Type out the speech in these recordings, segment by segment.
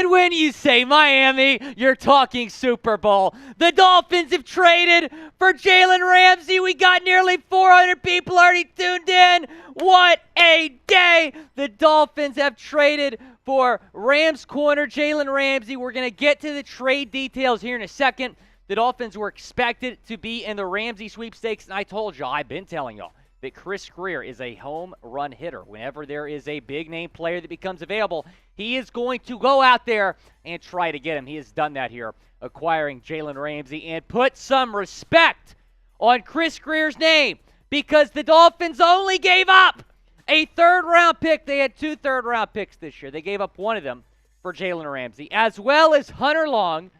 And when you say Miami, you're talking Super Bowl. The Dolphins have traded for Jalen Ramsey. We got nearly 400 people already tuned in. What a day. The Dolphins have traded for Rams corner Jalen Ramsey. We're going to get to the trade details here in a second. The Dolphins were expected to be in the Ramsey sweepstakes, and I told y'all, I've been telling y'all, that Chris Grier is a home run hitter. Whenever there is a big-name player that becomes available, he is going to go out there and try to get him. He has done that here, acquiring Jalen Ramsey, and put some respect on Chris Grier's name because the Dolphins only gave up a third-round pick. They had 2 third-round picks this year. They gave up one of them for Jalen Ramsey, as well as Hunter Long,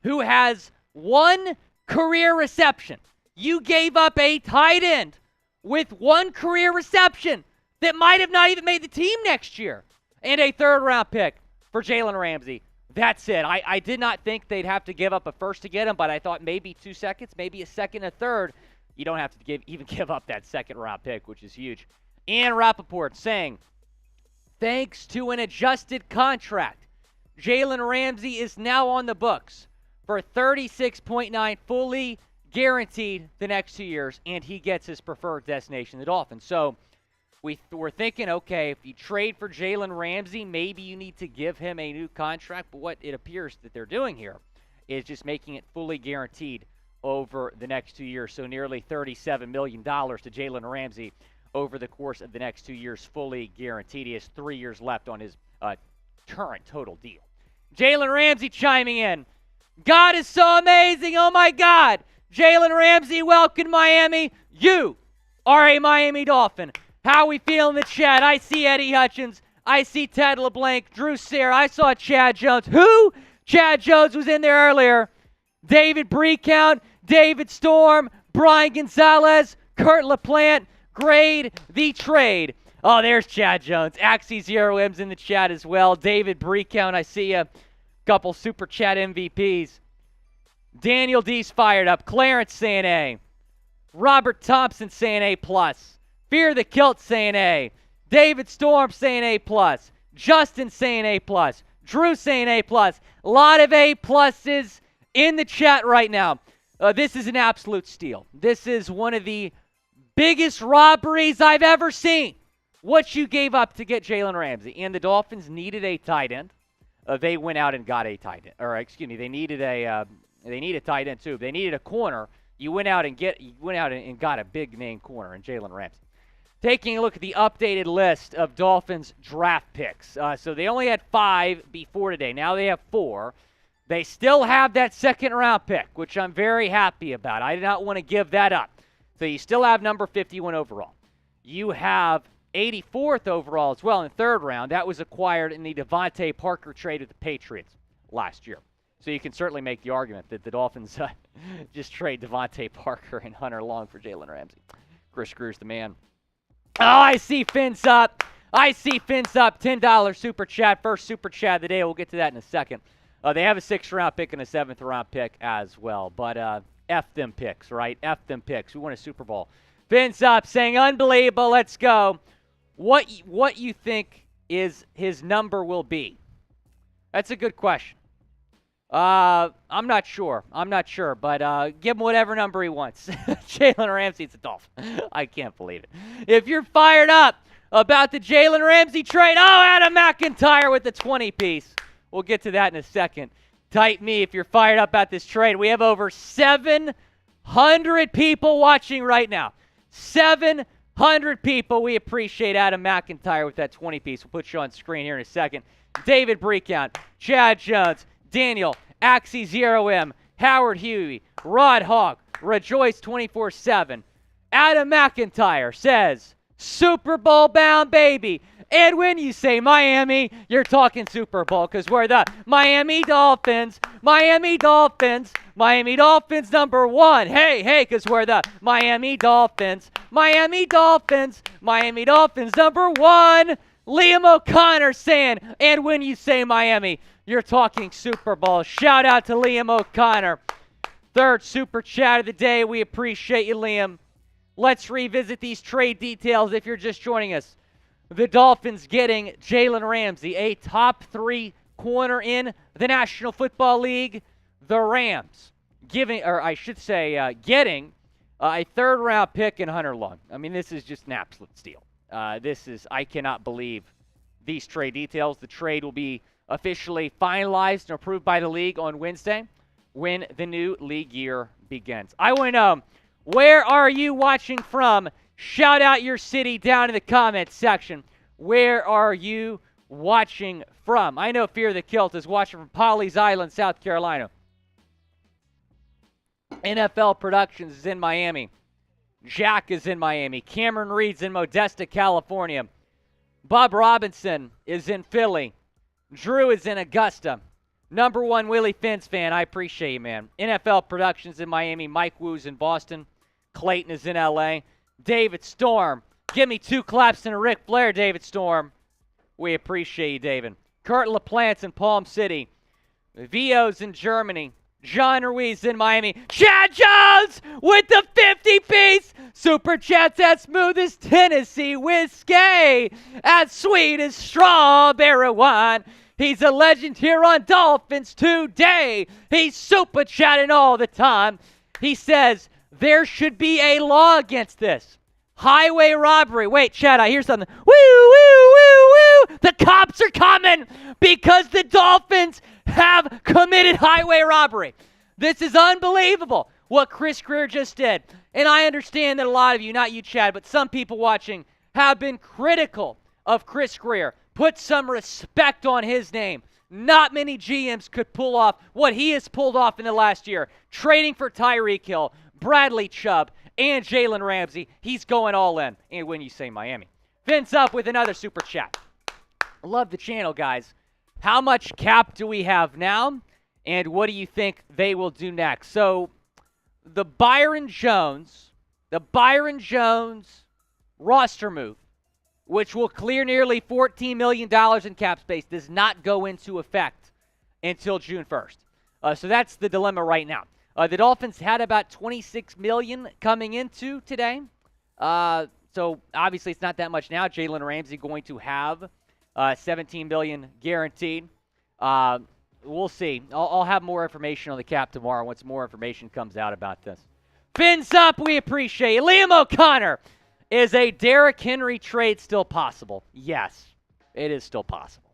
who has 1 career reception. You gave up a tight end with 1 career reception that might have not even made the team next year, and a third-round pick for Jalen Ramsey. That's it. I did not think they'd have to give up a first to get him, but I thought maybe 2 seconds, maybe a second, a third. You don't have to even give up that second-round pick, which is huge. Ian Rappaport saying, thanks to an adjusted contract, Jalen Ramsey is now on the books for $36.9 fully guaranteed the next 2 years, and he gets his preferred destination, the Dolphins. So we're thinking, okay, if you trade for Jalen Ramsey, maybe you need to give him a new contract. But what it appears that they're doing here is just making it fully guaranteed over the next 2 years. So nearly $37 million to Jalen Ramsey over the course of the next 2 years, fully guaranteed. He has 3 years left on his current total deal. Jalen Ramsey chiming in. God is so amazing. Oh, my God. Jalen Ramsey, welcome to Miami. You are a Miami Dolphin. How we feel in the chat? I see Eddie Hutchins. I see Ted LeBlanc, Drew Sayre. I saw Chad Jones. Who? Chad Jones was in there earlier. David Breakout, David Storm, Brian Gonzalez, Kurt LaPlante. Grade the trade. Oh, there's Chad Jones. Axie Zero M's in the chat as well. David Breakout, I see a couple Super Chat MVPs. Daniel D's fired up. Clarence saying A. Robert Thompson saying A+. Fear the Kilt saying A. David Storm saying A+. Justin saying A+. Drew saying A+. A lot of A+'s in the chat right now. This is an absolute steal. This is one of the biggest robberies I've ever seen. What you gave up to get Jalen Ramsey. And the Dolphins needed a tight end. They went out and got a tight end. Or, excuse me, they needed a tight end too. They needed a corner. You went out and got a big name corner in Jalen Ramsey. Taking a look at the updated list of Dolphins draft picks. So they only had 5 before today. Now they have 4. They still have that second-round pick, which I'm very happy about. I did not want to give that up. So you still have number 51 overall. You have 84th overall as well in the third round. That was acquired in the Devontae Parker trade with the Patriots last year. So you can certainly make the argument that the Dolphins just trade Devontae Parker and Hunter Long for Jalen Ramsey. Chris Grier's the man. Oh, I see Finn's up. $10 super chat. First super chat of the day. We'll get to that in a second. They have a 6th-round pick and a 7th-round pick as well. But F them picks, right? F them picks. We won a Super Bowl. Finn's up saying, unbelievable. Let's go. What you think is his number will be? That's a good question. I'm not sure, but give him whatever number he wants. Jalen Ramsey, it's a Dolphin. I can't believe it. If you're fired up about the Jalen Ramsey trade, Adam McIntyre with the 20-piece. We'll get to that in a second. Type me if you're fired up about this trade. We have over 700 people watching right now. 700 people. We appreciate Adam McIntyre with that 20-piece. We'll put you on screen here in a second. David Breakout, Chad Jones, Daniel, Axie Zero M, Howard Huey, Rod Hawk, Rejoice 24/7. Adam McIntyre says, Super Bowl bound, baby. And when you say Miami, you're talking Super Bowl because we're the Miami Dolphins. Miami Dolphins. Miami Dolphins number 1. Hey, because we're the Miami Dolphins. Miami Dolphins. Miami Dolphins number 1. Liam O'Connor saying, and when you say Miami, you're talking Super Bowl. Shout out to Liam O'Connor. 3rd super chat of the day. We appreciate you, Liam. Let's revisit these trade details if you're just joining us. The Dolphins getting Jalen Ramsey, a top 3 corner in the National Football League, the Rams, getting a third-round pick in Hunter Long. I mean, this is just an absolute steal. I cannot believe these trade details. The trade will be officially finalized and approved by the league on Wednesday when the new league year begins. I want to know, where are you watching from? Shout out your city down in the comments section. Where are you watching from? I know Fear the Kilt is watching from Pawleys Island, South Carolina. NFL Productions is in Miami. Jack is in Miami. Cameron Reed's in Modesta, California. Bob Robinson is in Philly. Drew is in Augusta. Number one Willie Fins fan. I appreciate you, man. NFL Productions in Miami. Mike Woo's in Boston. Clayton is in L.A. David Storm. Give me 2 claps and a Ric Flair, David Storm. We appreciate you, David. Kurt LaPlante's in Palm City. Vio's in Germany. John Ruiz in Miami. Chad Jones with the 50-piece Super Chats as smooth as Tennessee whiskey, as sweet as strawberry wine. He's a legend here on Dolphins Today. He's super chatting all the time. He says there should be a law against this. Highway robbery. Wait, Chad, I hear something. Woo, woo, woo, woo. The cops are coming because the Dolphins have committed highway robbery. This is unbelievable what Chris Grier just did. And I understand that a lot of you, not you, Chad, but some people watching have been critical of Chris Grier. Put some respect on his name. Not many GMs could pull off what he has pulled off in the last year. Trading for Tyreek Hill, Bradley Chubb, and Jalen Ramsey. He's going all in. And when you say Miami. Vince up with another super chat. Love the channel, guys. How much cap do we have now? And what do you think they will do next? So the Byron Jones roster move, which will clear nearly $14 million in cap space, does not go into effect until June 1st. So that's the dilemma right now. The Dolphins had about $26 million coming into today. So obviously it's not that much now. Jalen Ramsey going to have $17 million guaranteed. We'll see. I'll have more information on the cap tomorrow once more information comes out about this. Fins up, we appreciate it. Liam O'Connor, is a Derrick Henry trade still possible? Yes, it is still possible.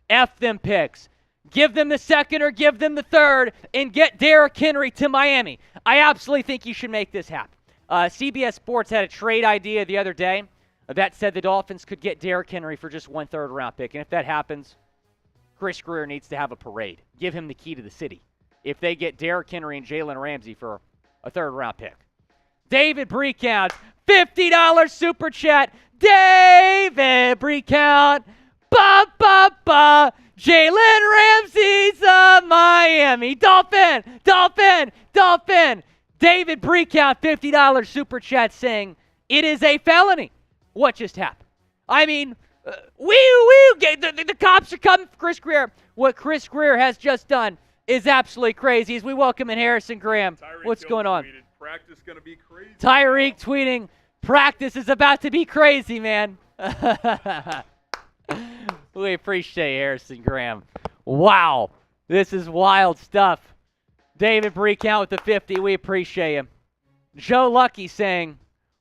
F them picks. Give them the second or give them the third and get Derrick Henry to Miami. I absolutely think you should make this happen. CBS Sports had a trade idea the other day that said the Dolphins could get Derrick Henry for just 1 third-round pick. And if that happens, Chris Grier needs to have a parade. Give him the key to the city. If they get Derrick Henry and Jalen Ramsey for a third-round pick. David Breakout, $50 super chat. David Breakout. Ba-ba-ba. Jalen Ramsey's a Miami Dolphin. David Breakout, $50 super chat saying, it is a felony. What just happened? I mean, the cops are coming for Chris Grier. What Chris Grier has just done is absolutely crazy. As we welcome in Harrison Graham. What's going on? Practice gonna be crazy. Tyreek tweeting, practice is about to be crazy, man. We appreciate Harrison Graham. Wow, this is wild stuff. David Breakout with the 50, we appreciate him. Joe Lucky saying,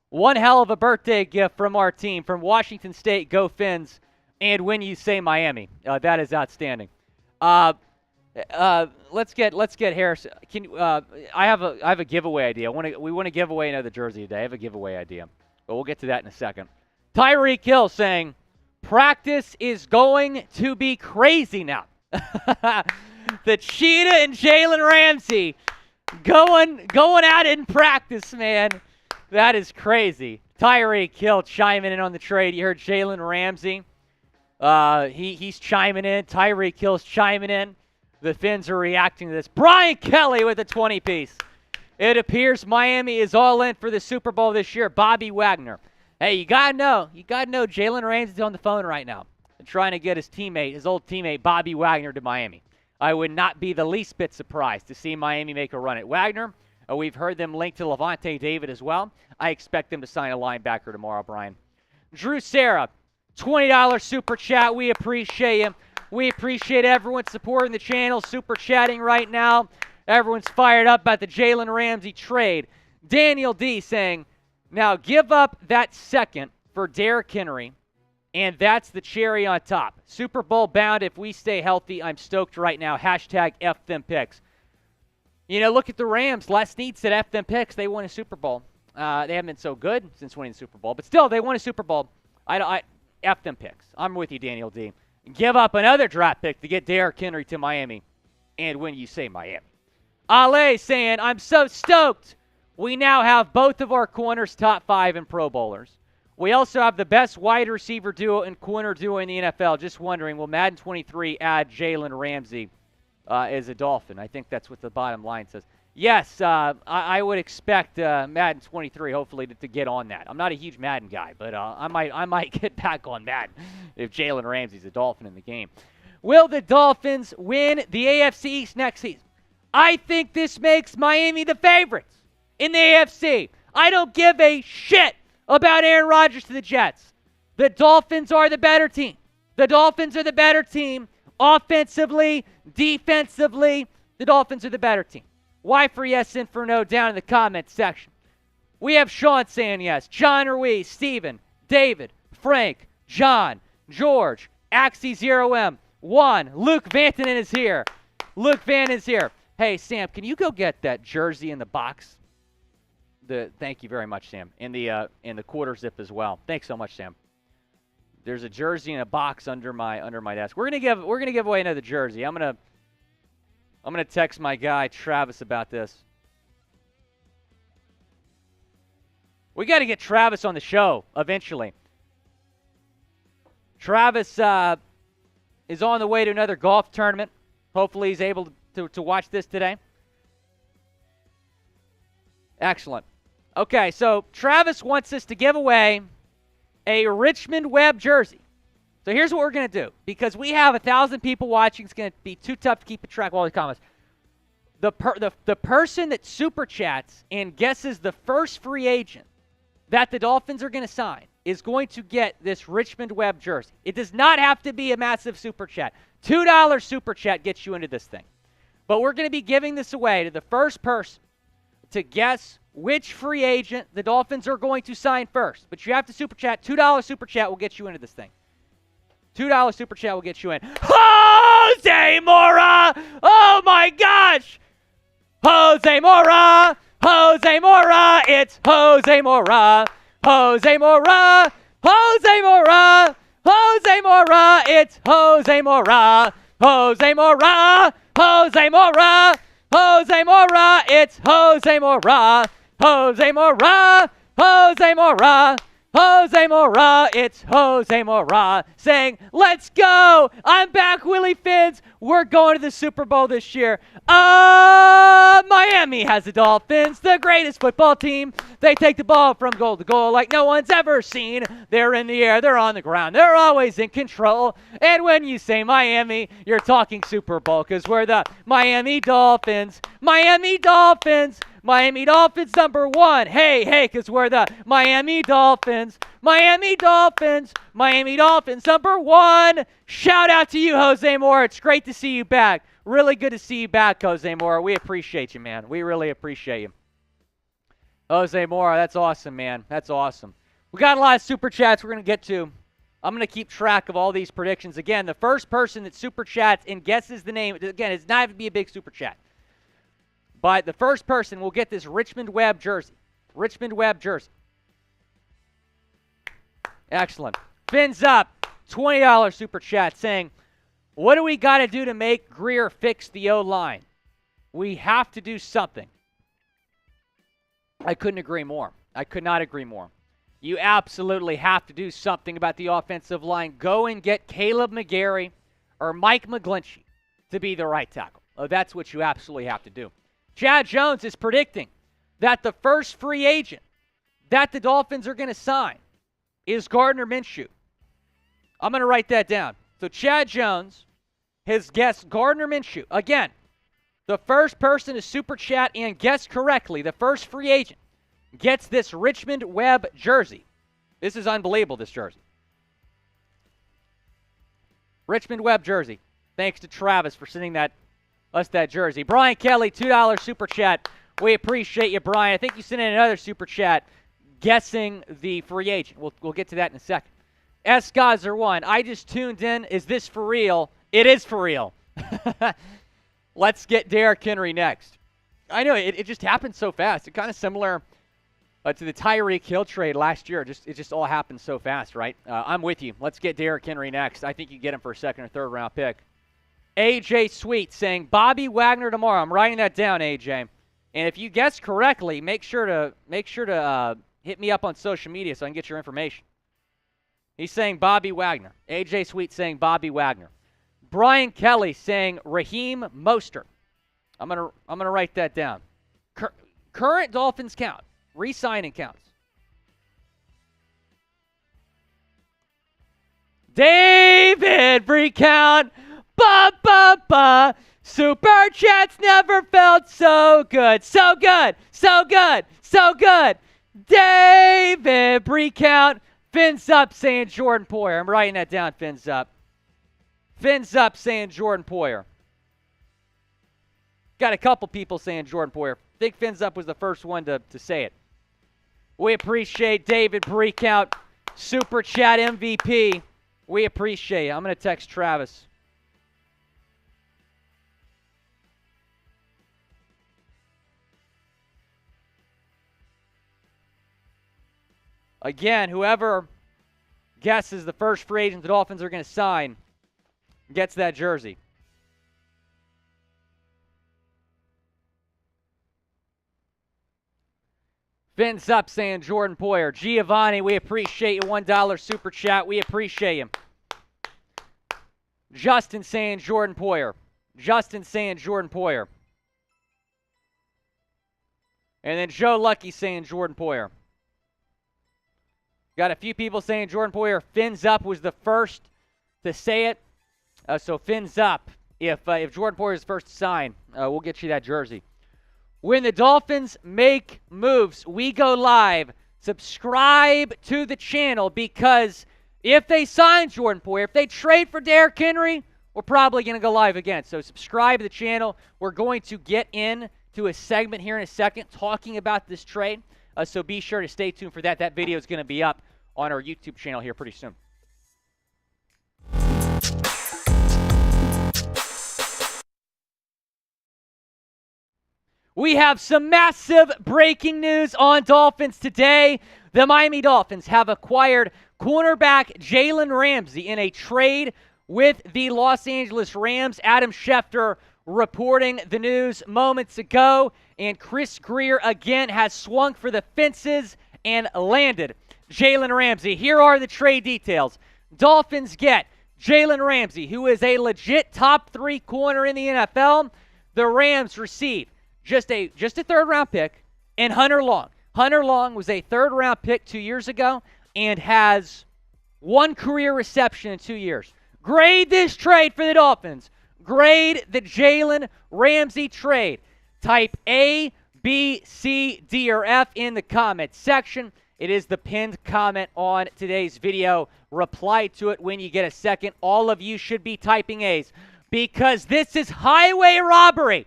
one hell of a birthday gift from our team, from Washington State, go Fins, and when you say Miami. That is outstanding. Let's get Harrison. I have a giveaway idea. We want to give away another jersey today. I have a giveaway idea, but we'll get to that in a second. Tyreek Hill saying, practice is going to be crazy now. The Cheetah and Jalen Ramsey going at it in practice, man. That is crazy. Tyreek Hill chiming in on the trade. You heard Jalen Ramsey. He's chiming in. Tyreek Hill's chiming in. The Fins are reacting to this. Brian Kelly with a 20-piece. It appears Miami is all in for the Super Bowl this year. Bobby Wagner. Hey, you gotta know Jalen Ramsey's on the phone right now and trying to get his old teammate Bobby Wagner to Miami. I would not be the least bit surprised to see Miami make a run at Wagner. We've heard them linked to Levante David as well. I expect them to sign a linebacker tomorrow, Brian. Drew Sarah, $20 super chat. We appreciate you. We appreciate everyone supporting the channel, super chatting right now. Everyone's fired up about the Jalen Ramsey trade. Daniel D saying, now give up that second for Derrick Henry, and that's the cherry on top. Super Bowl bound if we stay healthy. I'm stoked right now. Hashtag F them picks. You know, look at the Rams. Les Snead said F them picks. They won a Super Bowl. They haven't been so good since winning the Super Bowl, but still, they won a Super Bowl. I F them picks. I'm with you, Daniel D. Give up another draft pick to get Derrick Henry to Miami. And when you say Miami. Ale saying, I'm so stoked. We now have both of our corners top 5 in Pro Bowlers. We also have the best wide receiver duo and corner duo in the NFL. Just wondering, will Madden 23 add Jalen Ramsey as a Dolphin? I think that's what the bottom line says. Yes, I would expect Madden 23 hopefully to get on that. I'm not a huge Madden guy, but I might get back on Madden if Jalen Ramsey's a Dolphin in the game. Will the Dolphins win the AFC East next season? I think this makes Miami the favorites in the AFC. I don't give a shit about Aaron Rodgers to the Jets. The Dolphins are the better team. The Dolphins are the better team. Offensively, defensively, the Dolphins are the better team. Why for yes and for no down in the comments section. We have Sean saying yes. John Ruiz, Steven, David, Frank, John, George, Axie0M, Juan, Luke Vantanen is here. Luke Van is here. Hey, Sam, can you go get that jersey in the box? Thank you very much, Sam. In the quarter zip as well. Thanks so much, Sam. There's a jersey in a box under my desk. We're gonna give away another jersey. I'm gonna text my guy Travis about this. We got to get Travis on the show eventually. Travis is on the way to another golf tournament. Hopefully he's able to watch this today. Excellent. Okay, so Travis wants us to give away a Richmond Webb jersey. So here's what we're going to do. Because we have 1,000 people watching, it's going to be too tough to keep track of all the comments. The person that super chats and guesses the first free agent that the Dolphins are going to sign is going to get this Richmond Webb jersey. It does not have to be a massive super chat. $2 super chat gets you into this thing. But we're going to be giving this away to the first person to guess which free agent the Dolphins are going to sign first. But you have to super chat. $2 super chat will get you into this thing. $2 super chat will get you in. Jose Mora! Oh my gosh! Jose Mora! Jose Mora! It's Jose Mora! Jose Mora! Jose Mora! Jose Mora! It's Jose Mora! Jose Mora! Jose Mora! Jose Mora! It's Jose Mora! Jose Mora! Jose Mora! Jose Mora, it's Jose Mora saying, let's go. I'm back, Willie Fins. We're going to the Super Bowl this year. Miami has the Dolphins, the greatest football team. They take the ball from goal to goal like no one's ever seen. They're in the air, they're on the ground, they're always in control. And when you say Miami, you're talking Super Bowl because we're the Miami Dolphins. Miami Dolphins. Miami Dolphins #1. Hey, because we're the Miami Dolphins. Miami Dolphins. Miami Dolphins #1. Shout out to you, Jose Mora. It's great to see you back. Really good to see you back, Jose Mora. We appreciate you, man. We really appreciate you. Jose Mora, that's awesome, man. That's awesome. We got a lot of super chats we're going to get to. I'm going to keep track of all these predictions. Again, the first person that super chats and guesses the name, again, it's not going to be a big super chat. But the first person will get this Richmond Webb jersey. Richmond Webb jersey. Excellent. Fins up. $20 super chat saying, what do we got to do to make Grier fix the O-line? We have to do something. I couldn't agree more. I could not agree more. You absolutely have to do something about the offensive line. Go and get Caleb McGarry or Mike McGlinchey to be the right tackle. Oh, that's what you absolutely have to do. Chad Jones is predicting that the first free agent that the Dolphins are going to sign is Gardner Minshew. I'm going to write that down. So Chad Jones has guessed Gardner Minshew. Again, the first person to super chat and guess correctly, the first free agent, gets this Richmond Webb jersey. This is unbelievable, this jersey. Richmond Webb jersey. Thanks to Travis for sending us that jersey. Brian Kelly, $2 super chat. We appreciate you, Brian. I think you sent in another super chat guessing the free agent. We'll get to that in a second. S. Gazer 1, I just tuned in. Is this for real? It is for real. Let's get Derrick Henry next. I know, it just happened so fast. It's kind of similar to the Tyreek Hill trade last year. It just all happened so fast, right? I'm with you. Let's get Derrick Henry next. I think you get him for a second or third round pick. AJ Sweet saying Bobby Wagner tomorrow. I'm writing that down, AJ. And if you guess correctly, make sure to hit me up on social media so I can get your information. He's saying Bobby Wagner. AJ Sweet saying Bobby Wagner. Brian Kelly saying Raheem Mostert. I'm gonna write that down. Current Dolphins count. Re-signing counts. David recount. Ba ba ba. Super chats never felt so good. So good. So good. So good. David recount. Fins up saying Jordan Poyer. I'm writing that down, Fins up. Fins up saying Jordan Poyer. Got a couple people saying Jordan Poyer. I think Fins up was the first one to say it. We appreciate David Breakout, Super Chat MVP. We appreciate it. I'm going to text Travis. Again, whoever guesses the first free agent the Dolphins are going to sign gets that jersey. Fins up saying Jordan Poyer. Giovanni, we appreciate you. $1 super chat. We appreciate you. Justin saying Jordan Poyer. Justin saying Jordan Poyer. And then Joe Lucky saying Jordan Poyer. Got a few people saying Jordan Poyer. Fins up was the first to say it. So fins up. If Jordan Poyer is first to sign, we'll get you that jersey. When the Dolphins make moves, we go live. Subscribe to the channel because if they sign Jordan Poyer, if they trade for Derrick Henry, we're probably going to go live again. So subscribe to the channel. We're going to get into a segment here in a second talking about this trade. So be sure to stay tuned for that. That video is going to be up on our YouTube channel here pretty soon. We have some massive breaking news on Dolphins Today. The Miami Dolphins have acquired cornerback Jalen Ramsey in a trade with the Los Angeles Rams. Adam Schefter reporting the news moments ago. And Chris Grier again has swung for the fences and landed Jalen Ramsey. Here are the trade details. Dolphins get Jalen Ramsey, who is a legit top 3 corner in the NFL. The Rams receive just a third-round pick, and Hunter Long. Hunter Long was a third-round pick 2 years ago and has 1 career reception in 2 years. Grade this trade for the Dolphins. Grade the Jalen Ramsey trade. Type A, B, C, D, or F in the comment section. It is the pinned comment on today's video. Reply to it when you get a second. All of you should be typing A's because this is highway robbery.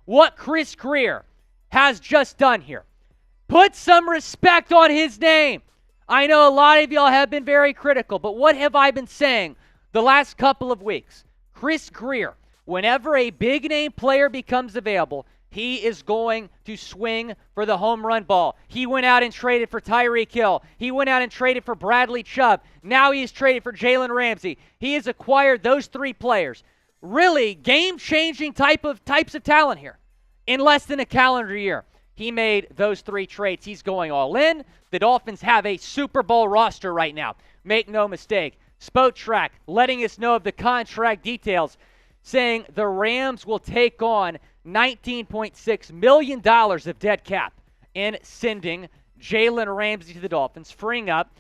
What Chris Grier has just done here. Put some respect on his name. I know a lot of y'all have been very critical, but what have I been saying the last couple of weeks? Chris Grier, whenever a big-name player becomes available, he is going to swing for the home run ball. He went out and traded for Tyreek Hill. He went out and traded for Bradley Chubb. Now he has traded for Jalen Ramsey. He has acquired those 3 players. Really game-changing types of talent here. In less than a calendar year, he made those 3 trades. He's going all in. The Dolphins have a Super Bowl roster right now. Make no mistake. Spotrac letting us know of the contract details, saying the Rams will take on $19.6 million of dead cap in sending Jalen Ramsey to the Dolphins, freeing up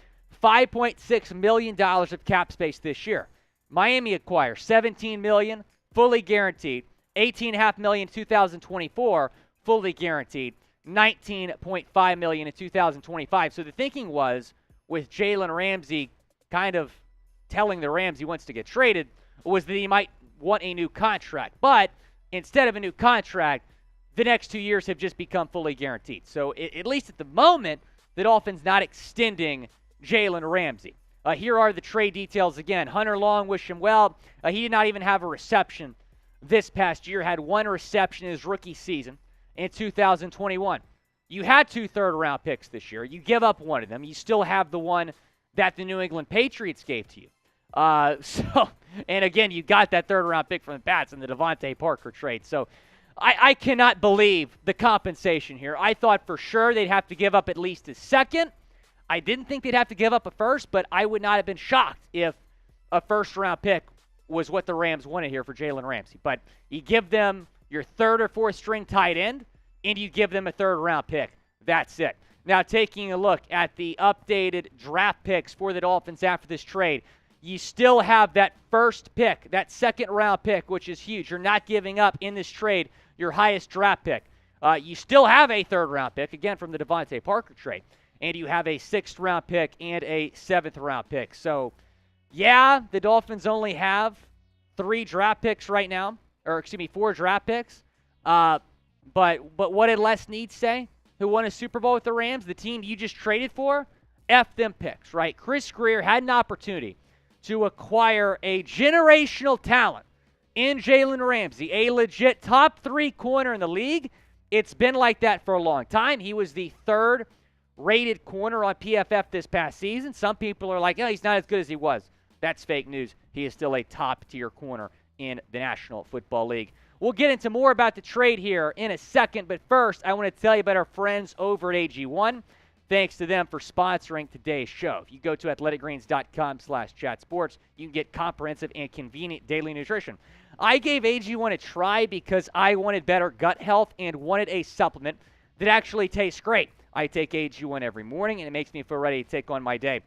$5.6 million of cap space this year. Miami acquires $17 million, fully guaranteed. $18.5 million in 2024, fully guaranteed. $19.5 million in 2025. So the thinking was, with Jalen Ramsey kind of telling the Rams he wants to get traded, was that he might want a new contract. But instead of a new contract, the next 2 years have just become fully guaranteed. So at least at the moment, the Dolphins not extending Jalen Ramsey. Here are the trade details again. Hunter Long, wish him well. He did not even have a reception this past year. Had one reception in his rookie season in 2021. You had 2 third-round picks this year. You give up one of them. You still have the one that the New England Patriots gave to you. And again, you got that third-round pick from the Pats in the Devontae Parker trade. So I cannot believe the compensation here. I thought for sure they'd have to give up at least a second. I didn't think they'd have to give up a first, but I would not have been shocked if a first-round pick was what the Rams wanted here for Jalen Ramsey. But you give them your third or fourth string tight end, and you give them a third-round pick. That's it. Now, taking a look at the updated draft picks for the Dolphins after this trade, you still have that first pick, that second-round pick, which is huge. You're not giving up in this trade your highest draft pick. You still have a third-round pick, again, from the Devontae Parker trade. And you have a 6th-round pick and a 7th-round pick. So, yeah, the Dolphins only have 3 draft picks right now. Or, 4 draft picks. But what did Les Need say, who won a Super Bowl with the Rams? The team you just traded for? F them picks, right? Chris Grier had an opportunity to acquire a generational talent in Jalen Ramsey, a legit top 3 corner in the league. It's been like that for a long time. He was the 3rd rated corner on PFF this past season. Some people are like, he's not as good as he was. That's fake news. He is still a top-tier corner in the National Football League. We'll get into more about the trade here in a second, but first, I want to tell you about our friends over at AG1. Thanks to them for sponsoring today's show. If you go to athleticgreens.com/chatsports, you can get comprehensive and convenient daily nutrition. I gave AG1 a try because I wanted better gut health and wanted a supplement that actually tastes great. I take AG1 every morning, and it makes me feel ready to take on my day.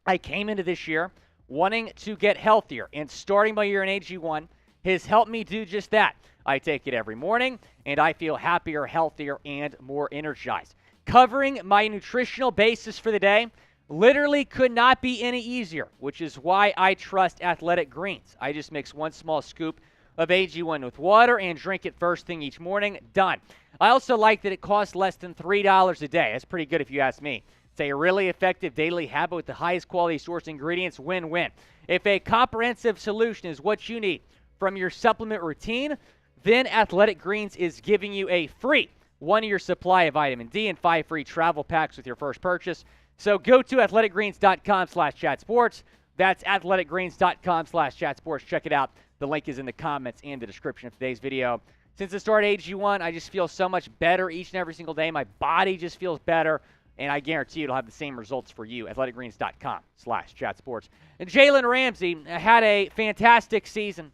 I came into this year wanting to get healthier, and starting my year in AG1 has helped me do just that. I take it every morning, and I feel happier, healthier, and more energized. Covering my nutritional basis for the day literally could not be any easier, which is why I trust Athletic Greens. I just mix 1 small scoop of AG1 with water and drink it first thing each morning. Done. I also like that it costs less than $3 a day. That's pretty good if you ask me. It's a really effective daily habit with the highest quality source ingredients. Win-win. If a comprehensive solution is what you need from your supplement routine, then Athletic Greens is giving you a free 1-year supply of vitamin D and 5 free travel packs with your first purchase. So go to athleticgreens.com/chatsports. That's athleticgreens.com/chatsports. Check it out. The link is in the comments and the description of today's video. Since the start of AG1, I just feel so much better each and every single day. My body just feels better, and I guarantee it'll have the same results for you. athleticgreens.com/chatsports. And Jalen Ramsey had a fantastic season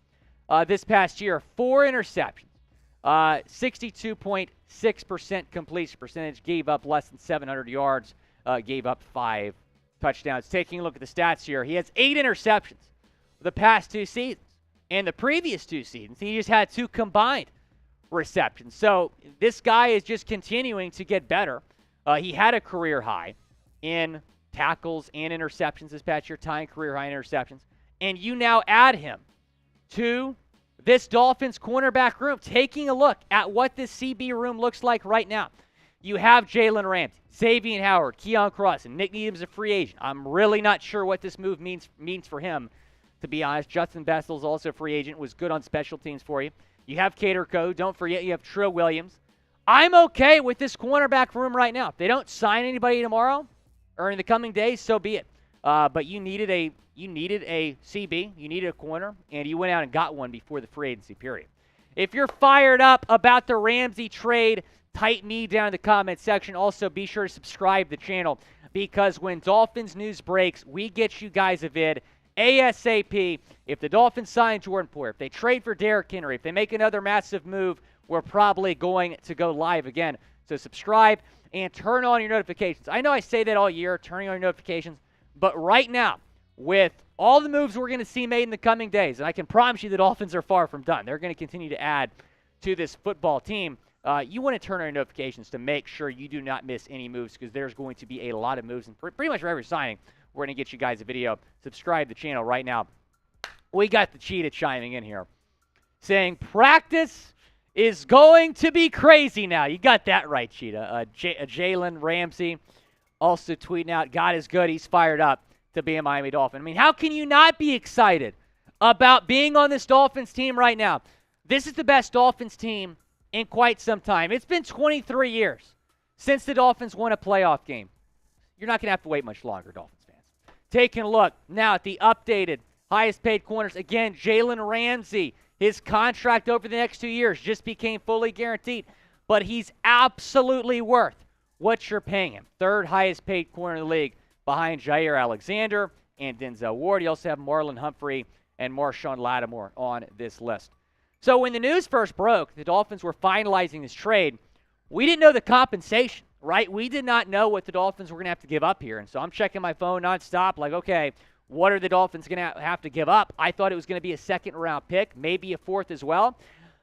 this past year. 4 interceptions, 62.6% completion percentage, gave up less than 700 yards, gave up 5 touchdowns. Taking a look at the stats here, he has 8 interceptions the past 2 seasons. And the previous 2 seasons, he just had 2 combined receptions. So this guy is just continuing to get better. He had a career high in tackles and interceptions this past year, tying career high in interceptions. And you now add him to this Dolphins cornerback room. Taking a look at what this CB room looks like right now. You have Jalen Ramsey, Xavien Howard, Keon Cross, and Nick Needham's a free agent. I'm really not sure what this move means for him, to be honest. Justin Bessel's also a free agent, was good on special teams for you. You have Cater Code. Don't forget you have Trill Williams. I'm okay with this cornerback room right now. If they don't sign anybody tomorrow or in the coming days, so be it. But you needed a CB, you needed a corner, and you went out and got one before the free agency period. If you're fired up about the Ramsey trade, type me down in the comment section. Also, be sure to subscribe to the channel because when Dolphins news breaks, we get you guys a vid ASAP. If the Dolphins sign Jordan Poyer, if they trade for Derrick Henry, if they make another massive move, we're probably going to go live again. So subscribe and turn on your notifications. I know I say that all year, turning on your notifications, but right now, with all the moves we're going to see made in the coming days, and I can promise you the Dolphins are far from done. They're going to continue to add to this football team. You want to turn on your notifications to make sure you do not miss any moves because there's going to be a lot of moves, and pretty much for every signing, we're going to get you guys a video. Subscribe to the channel right now. We got the Cheetah chiming in here, saying practice is going to be crazy now. You got that right, Cheetah. Jalen Ramsey also tweeting out, God is good. He's fired up to be a Miami Dolphin. I mean, how can you not be excited about being on this Dolphins team right now? This is the best Dolphins team in quite some time. It's been 23 years since the Dolphins won a playoff game. You're not going to have to wait much longer, Dolphins fans. Taking a look now at the updated highest paid corners. Again, Jalen Ramsey, his contract over the next 2 years just became fully guaranteed, but he's absolutely worth what you're paying him. Third highest paid corner in the league behind Jair Alexander and Denzel Ward. You also have Marlon Humphrey and Marshawn Lattimore on this list. So when the news first broke, the Dolphins were finalizing this trade, we didn't know the compensation, right? We did not know what the Dolphins were going to have to give up here. And so I'm checking my phone nonstop, like, okay, what are the Dolphins going to have to give up? I thought it was going to be a second-round pick, maybe a fourth as well.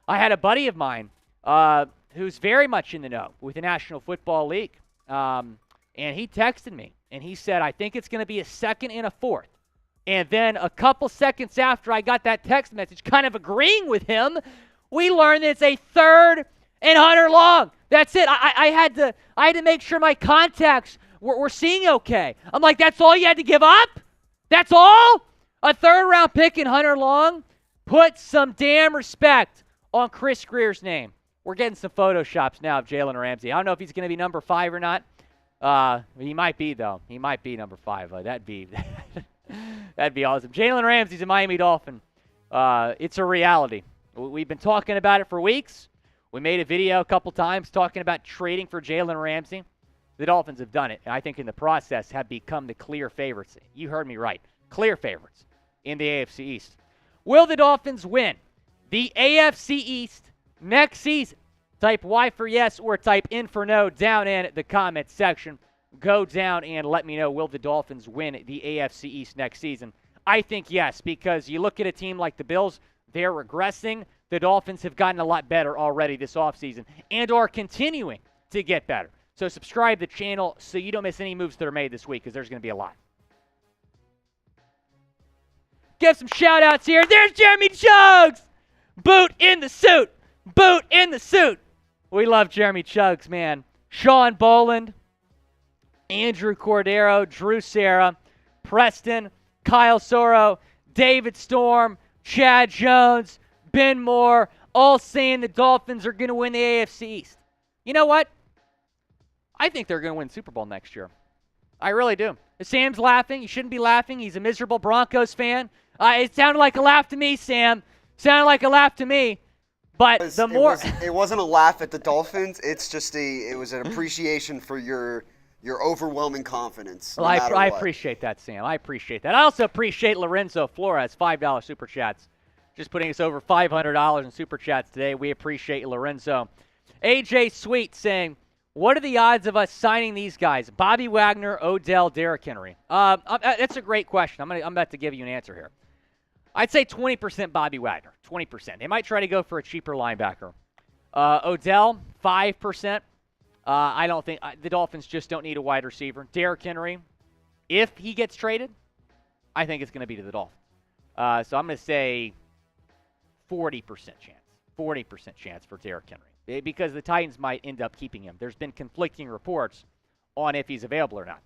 I had a buddy of mine who's very much in the know with the National Football League, and he texted me, and he said, I think it's going to be a second and a fourth. And then a couple seconds after I got that text message, kind of agreeing with him, we learned that it's a third and Hunter Long. That's it. I had to make sure my contacts were seeing okay. I'm like, that's all you had to give up? That's all? A third-round pick in Hunter Long? Put some damn respect on Chris Grier's name. We're getting some photoshops now of Jalen Ramsey. I don't know if he's going to be number 5 or not. He might be, though. He might be number 5. That'd be awesome. Jalen Ramsey's a Miami Dolphin. It's a reality. We've been talking about it for weeks. We made a video a couple times talking about trading for Jalen Ramsey. The Dolphins have done it, and I think in the process have become the clear favorites. You heard me right. Clear favorites in the AFC East. Will the Dolphins win the AFC East next season? Type Y for yes or type in for no down in the comment section. Go down and let me know, will the Dolphins win the AFC East next season? I think yes, because you look at a team like the Bills, they're regressing. The Dolphins have gotten a lot better already this offseason and are continuing to get better. So subscribe to the channel so you don't miss any moves that are made this week, because there's going to be a lot. Give some shout-outs here. There's Jeremy Chugs! Boot in the suit. Boot in the suit. We love Jeremy Chugs, man. Sean Boland, Andrew Cordero, Drew Serra, Preston, Kyle Soro, David Storm, Chad Jones, Ben Moore, all saying the Dolphins are going to win the AFC East. You know what? I think they're going to win the Super Bowl next year. I really do. Sam's laughing. You shouldn't be laughing. He's a miserable Broncos fan. It sounded like a laugh to me, Sam. Sounded like a laugh to me. But it wasn't a laugh at the Dolphins. It's just it was an appreciation for your overwhelming confidence. Well, I appreciate that, Sam. I appreciate that. I also appreciate Lorenzo Flores, $5 Super Chats. Just putting us over $500 in Super Chats today. We appreciate you, Lorenzo. AJ Sweet saying, what are the odds of us signing these guys? Bobby Wagner, Odell, Derrick Henry. That's a great question. I'm about to give you an answer here. I'd say 20% Bobby Wagner, 20%. They might try to go for a cheaper linebacker. Odell, 5%. I don't think the Dolphins just don't need a wide receiver. Derrick Henry, if he gets traded, I think it's going to be to the Dolphins. So I'm going to say 40% chance. 40% chance for Derrick Henry, because the Titans might end up keeping him. There's been conflicting reports on if he's available or not.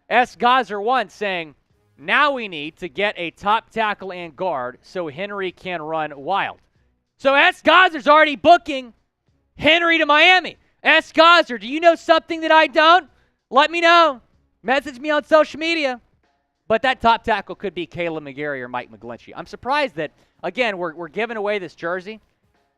S. Gazer 1 saying, now we need to get a top tackle and guard so Henry can run wild. So S. Gazer's already booking Henry to Miami. S. Gazer, do you know something that I don't? Let me know. Message me on social media. But that top tackle could be Caleb McGarry or Mike McGlinchey. I'm surprised that, again, we're giving away this jersey.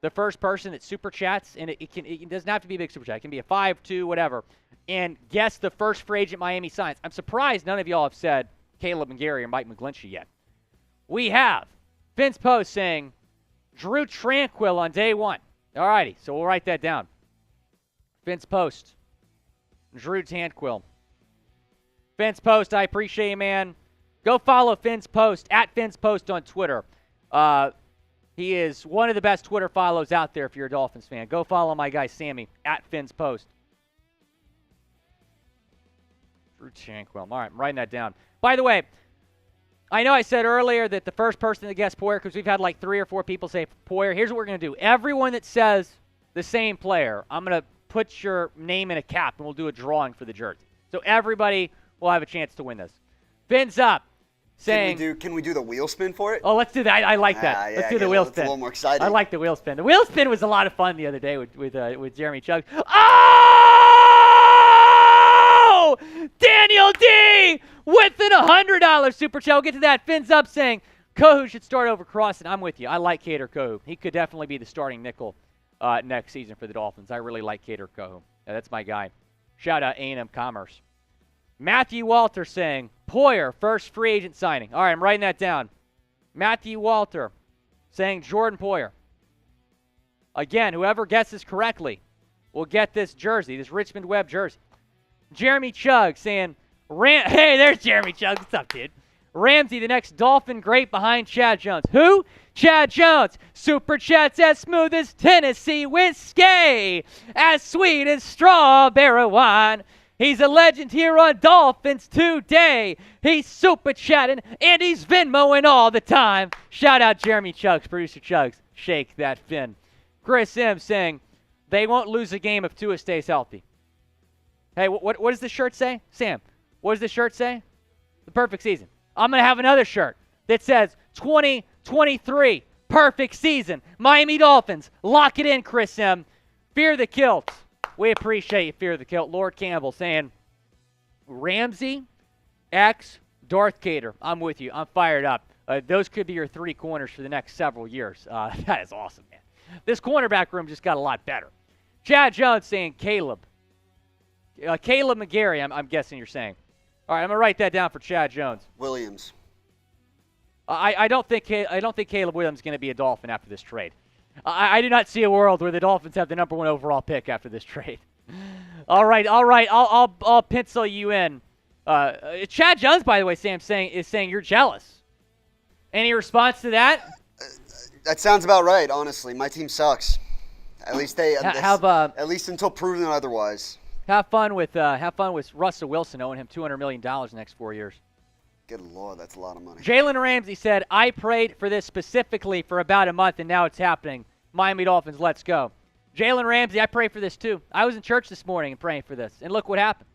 The first person that super chats, and it doesn't have to be a big super chat. It can be a 5, 2, whatever. And guess the first free agent Miami signs. I'm surprised none of y'all have said Caleb McGarry or Mike McGlinchey yet. We have Vince Post saying Drew Tranquill on day 1. All righty, so we'll write that down. Vince Post, Drew Tranquill. Vince Post, I appreciate you, man. Go follow Vince Post, at Vince Post on Twitter. He is one of the best Twitter follows out there if you're a Dolphins fan. Go follow my guy Sammy, at Vince Post. Drew Tranquill. All right, I'm writing that down. By the way, I know I said earlier that the first person that guessed Poyer, because we've had like 3 or 4 people say Poyer. Here's what we're going to do. Everyone that says the same player, I'm going to put your name in a cap, and we'll do a drawing for the jersey. So everybody will have a chance to win this. Fins up, saying... Can we do the wheel spin for it? Oh, let's do that. I like that. Let's do the wheel spin. It's a little more exciting. I like the wheel spin. The wheel spin was a lot of fun the other day with Jeremy Chuggs. Oh! Daniel D! with an $100 super chat. We'll get to that. Fins up saying, Kohu should start over Crossan. I'm with you. I like Kader Kohu. He could definitely be the starting nickel next season for the Dolphins. I really like Kader Kohu. Yeah, that's my guy. Shout out A&M Commerce. Matthew Walter saying, Poyer, first free agent signing. All right, I'm writing that down. Matthew Walter saying Jordan Poyer. Again, whoever gets this correctly will get this jersey, this Richmond Webb jersey. Jeremy Chugg saying, hey, there's Jeremy Chugg. What's up, dude? Ramsey, the next Dolphin great behind Chad Jones. Who? Chad Jones. Super Chat's as smooth as Tennessee whiskey, as sweet as strawberry wine. He's a legend here on Dolphins Today. He's super chatting, and he's Venmoing all the time. Shout out Jeremy Chuggs, producer Chuggs. Shake that fin. Chris M saying, they won't lose a game if Tua stays healthy. Hey, what does the shirt say? Sam, what does the shirt say? The perfect season. I'm going to have another shirt that says 2023, perfect season. Miami Dolphins, lock it in, Chris M. Fear the Kilt. We appreciate you, Fear the Kilt. Lord Campbell saying, Ramsey, X, Darth Kader. I'm with you. I'm fired up. Those could be your 3 corners for the next several years. That is awesome, man. This cornerback room just got a lot better. Chad Jones saying Caleb. Caleb McGarry, I'm guessing you're saying. All right, I'm going to write that down for Chad Jones. Williams. I don't think Caleb Williams is going to be a Dolphin after this trade. I do not see a world where the Dolphins have the number 1 overall pick after this trade. All right. I'll pencil you in. Chad Jones, by the way, Sam is saying you're jealous. Any response to that? That sounds about right. Honestly, my team sucks. At least at least until proven otherwise. Have fun with Russell Wilson owing him $200 million the next 4 years. Good Lord, that's a lot of money. Jalen Ramsey said, I prayed for this specifically for about a month, and now it's happening. Miami Dolphins, let's go. Jalen Ramsey, I prayed for this too. I was in church this morning and praying for this, and look what happened.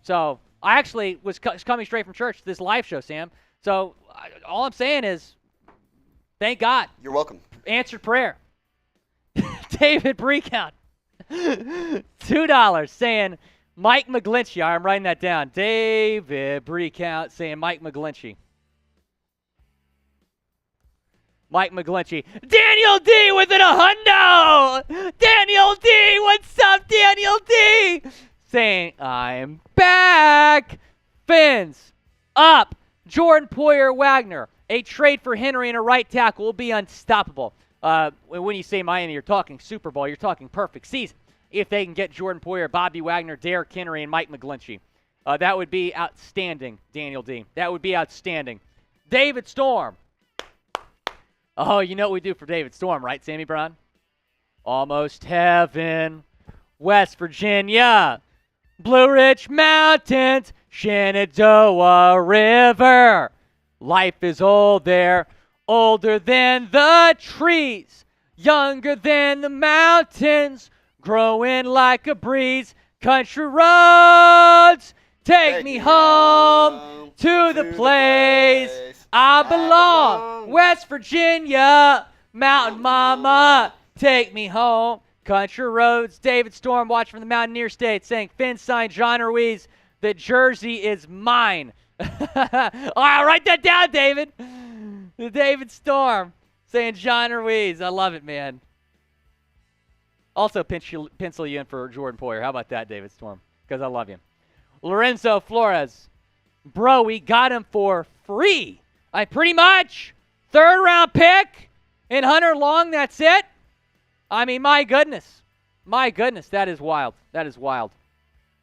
So I actually was coming straight from church to this live show, Sam. So all I'm saying is, thank God. You're welcome. Answered prayer. David Breakout, $2 saying, Mike McGlinchey. I'm writing that down. David Breakout saying Mike McGlinchey. Mike McGlinchey. Daniel D with a hundo. Daniel D. What's up, Daniel D? Saying, I'm back. Fins up. Jordan Poyer Wagner. A trade for Henry and a right tackle will be unstoppable. When you say Miami, you're talking Super Bowl. You're talking perfect season. If they can get Jordan Poyer, Bobby Wagner, Derrick Henry, and Mike McGlinchey. That would be outstanding, Daniel D. That would be outstanding. David Storm. Oh, you know what we do for David Storm, right, Sammy Brown? Almost heaven, West Virginia, Blue Ridge Mountains, Shenandoah River. Life is old there, older than the trees, younger than the mountains, growing like a breeze. Country roads, take me home to the place I belong. West Virginia, Mountain Mama, take me home. Country roads. David Storm, watch from the Mountaineer State, saying, Finn signed John Ruiz. The jersey is mine. All right, write that down, David. The David Storm saying John Ruiz. I love it, man. Also pencil you in for Jordan Poyer. How about that, David Storm? Because I love you. Lorenzo Flores. Bro, we got him for free. Pretty much. 3rd round pick. And Hunter Long, that's it. I mean, my goodness. My goodness, that is wild. That is wild.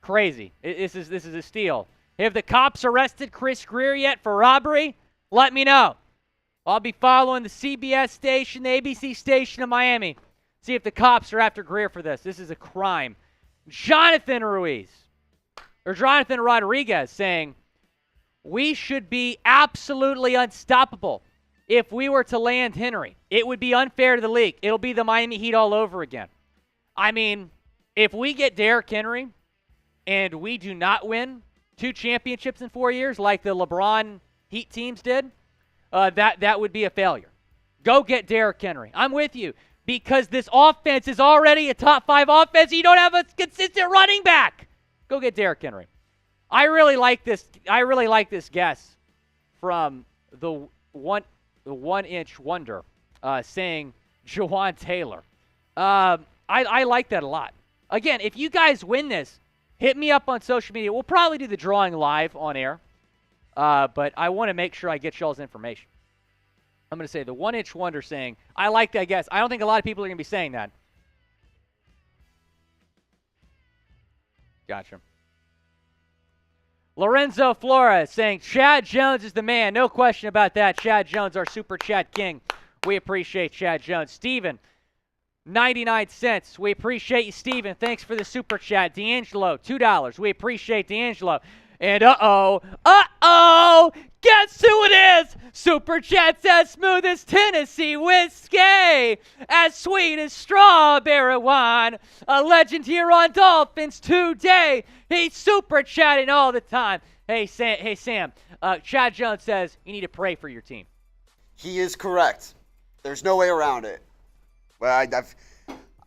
Crazy. This is a steal. Have the cops arrested Chris Grier yet for robbery? Let me know. I'll be following the CBS station, the ABC station of Miami. See if the cops are after Grier for this. This is a crime. Jonathan Rodriguez saying, We should be absolutely unstoppable if we were to land Henry. It would be unfair to the league. It'll be the Miami Heat all over again. I mean, if we get Derrick Henry and we do not win 2 championships in 4 years like the LeBron Heat teams did, that would be a failure. Go get Derrick Henry. I'm with you because this offense is already a top 5 offense. You don't have a consistent running back. Go get Derrick Henry. I really like this guess from the one-inch wonder saying Jawan Taylor. I like that a lot. Again, if you guys win this, hit me up on social media. We'll probably do the drawing live on air, but I want to make sure I get y'all's information. I'm going to say the one-inch wonder saying, I like that guess. I don't think a lot of people are going to be saying that. Gotcha. Lorenzo Flores saying, Chad Jones is the man. No question about that. Chad Jones, our super chat king. We appreciate Chad Jones. Steven, 99 cents. We appreciate you, Steven. Thanks for the super chat. D'Angelo, $2. We appreciate D'Angelo. And uh-oh, guess who it is? Super chat says, smooth as Tennessee whiskey, as sweet as strawberry wine. A legend here on Dolphins Today. He's super chatting all the time. Hey, Sam. Chad Jones says you need to pray for your team. He is correct. There's no way around it. Well,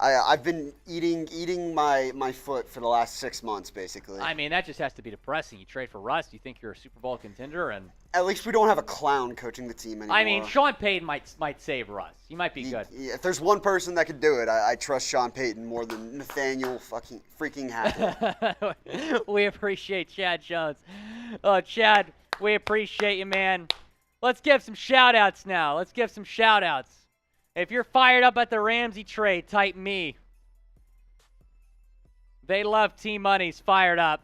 I've been eating my foot for the last 6 months, basically. I mean, that just has to be depressing. You trade for Russ, you think you're a Super Bowl contender, and at least we don't have a clown coaching the team anymore. I mean, Sean Payton might save Russ. He might be good. If there's one person that could do it, I trust Sean Payton more than Nathaniel freaking Hackett. We appreciate Chad Jones. Oh, Chad, we appreciate you, man. Let's give some shout-outs now. Let's give some shout-outs. If you're fired up at the Ramsey trade, type me. They love T-Money's fired up.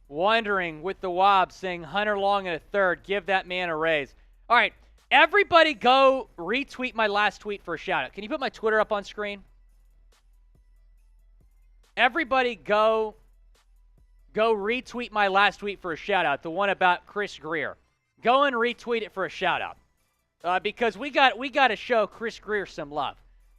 Wondering with the Wob saying Hunter Long in a third. Give that man a raise. All right, everybody go retweet my last tweet for a shout-out. Can you put my Twitter up on screen? Everybody go retweet my last tweet for a shout-out, the one about Chris Grier. Go and retweet it for a shout-out. Because we got to show Chris Grier some love.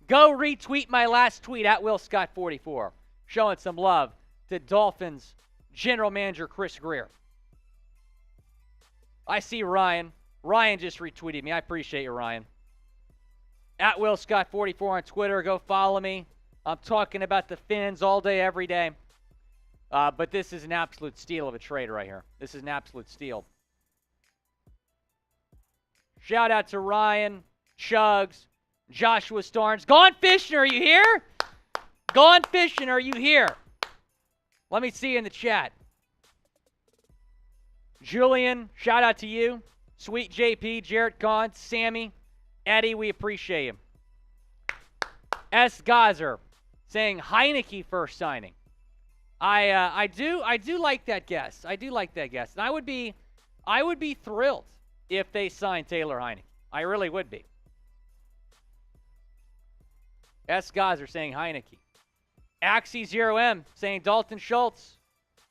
Go retweet my last tweet at WillScott44, showing some love to Dolphins General Manager Chris Grier. I see Ryan. Ryan just retweeted me. I appreciate you, Ryan. At WillScott44 on Twitter. Go follow me. I'm talking about the Fins all day, every day. But this is an absolute steal of a trade right here. This is an absolute steal. Shout out to Ryan, Chugs, Joshua Starnes. Gone fishing, are you here? Gone fishing, are you here? Let me see you in the chat. Julian, shout out to you. Sweet JP, Jarrett Gaunt, Sammy, Eddie, we appreciate you. S. Gazer saying Heineke first signing. I do like that guess. I do like that guess. And I would be thrilled if they sign Taylor Heineke. I really would be. S. Gazer saying Heineke. Axie0M saying Dalton Schultz.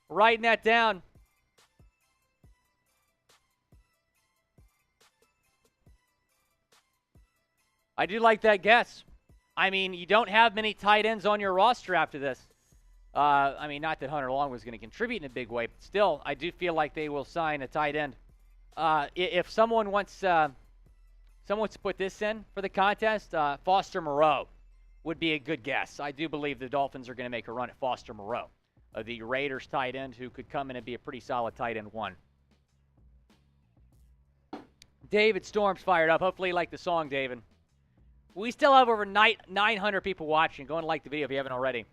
Writing that down. I do like that guess. I mean, you don't have many tight ends on your roster after this. I mean, not that Hunter Long was going to contribute in a big way, but still, I do feel like they will sign a tight end. If someone wants to put this in for the contest, Foster Moreau would be a good guess. I do believe the Dolphins are going to make a run at Foster Moreau, the Raiders tight end who could come in and be a pretty solid tight end one. David Storm's fired up. Hopefully you like the song, David. We still have over 900 people watching. Go and like the video if you haven't already.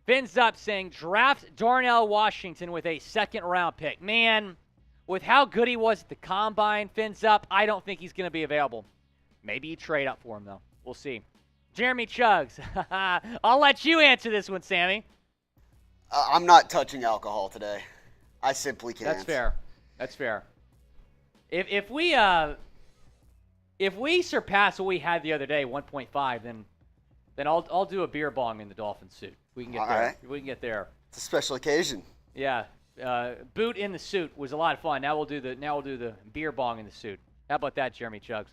Fins up saying draft Darnell Washington with a second-round pick. Man, with how good he was at the Combine, Fins up, I don't think he's going to be available. Maybe you trade up for him, though. We'll see. Jeremy Chugs. I'll let you answer this one, Sammy. I'm not touching alcohol today. I simply can't. That's fair. That's fair. If we surpass what we had the other day, 1.5, then I'll do a beer bong in the Dolphin suit. We can get there. Right. We can get there. It's a special occasion. Yeah. Boot in the suit was a lot of fun. Now we'll do the beer bong in the suit. How about that, Jeremy Chugs?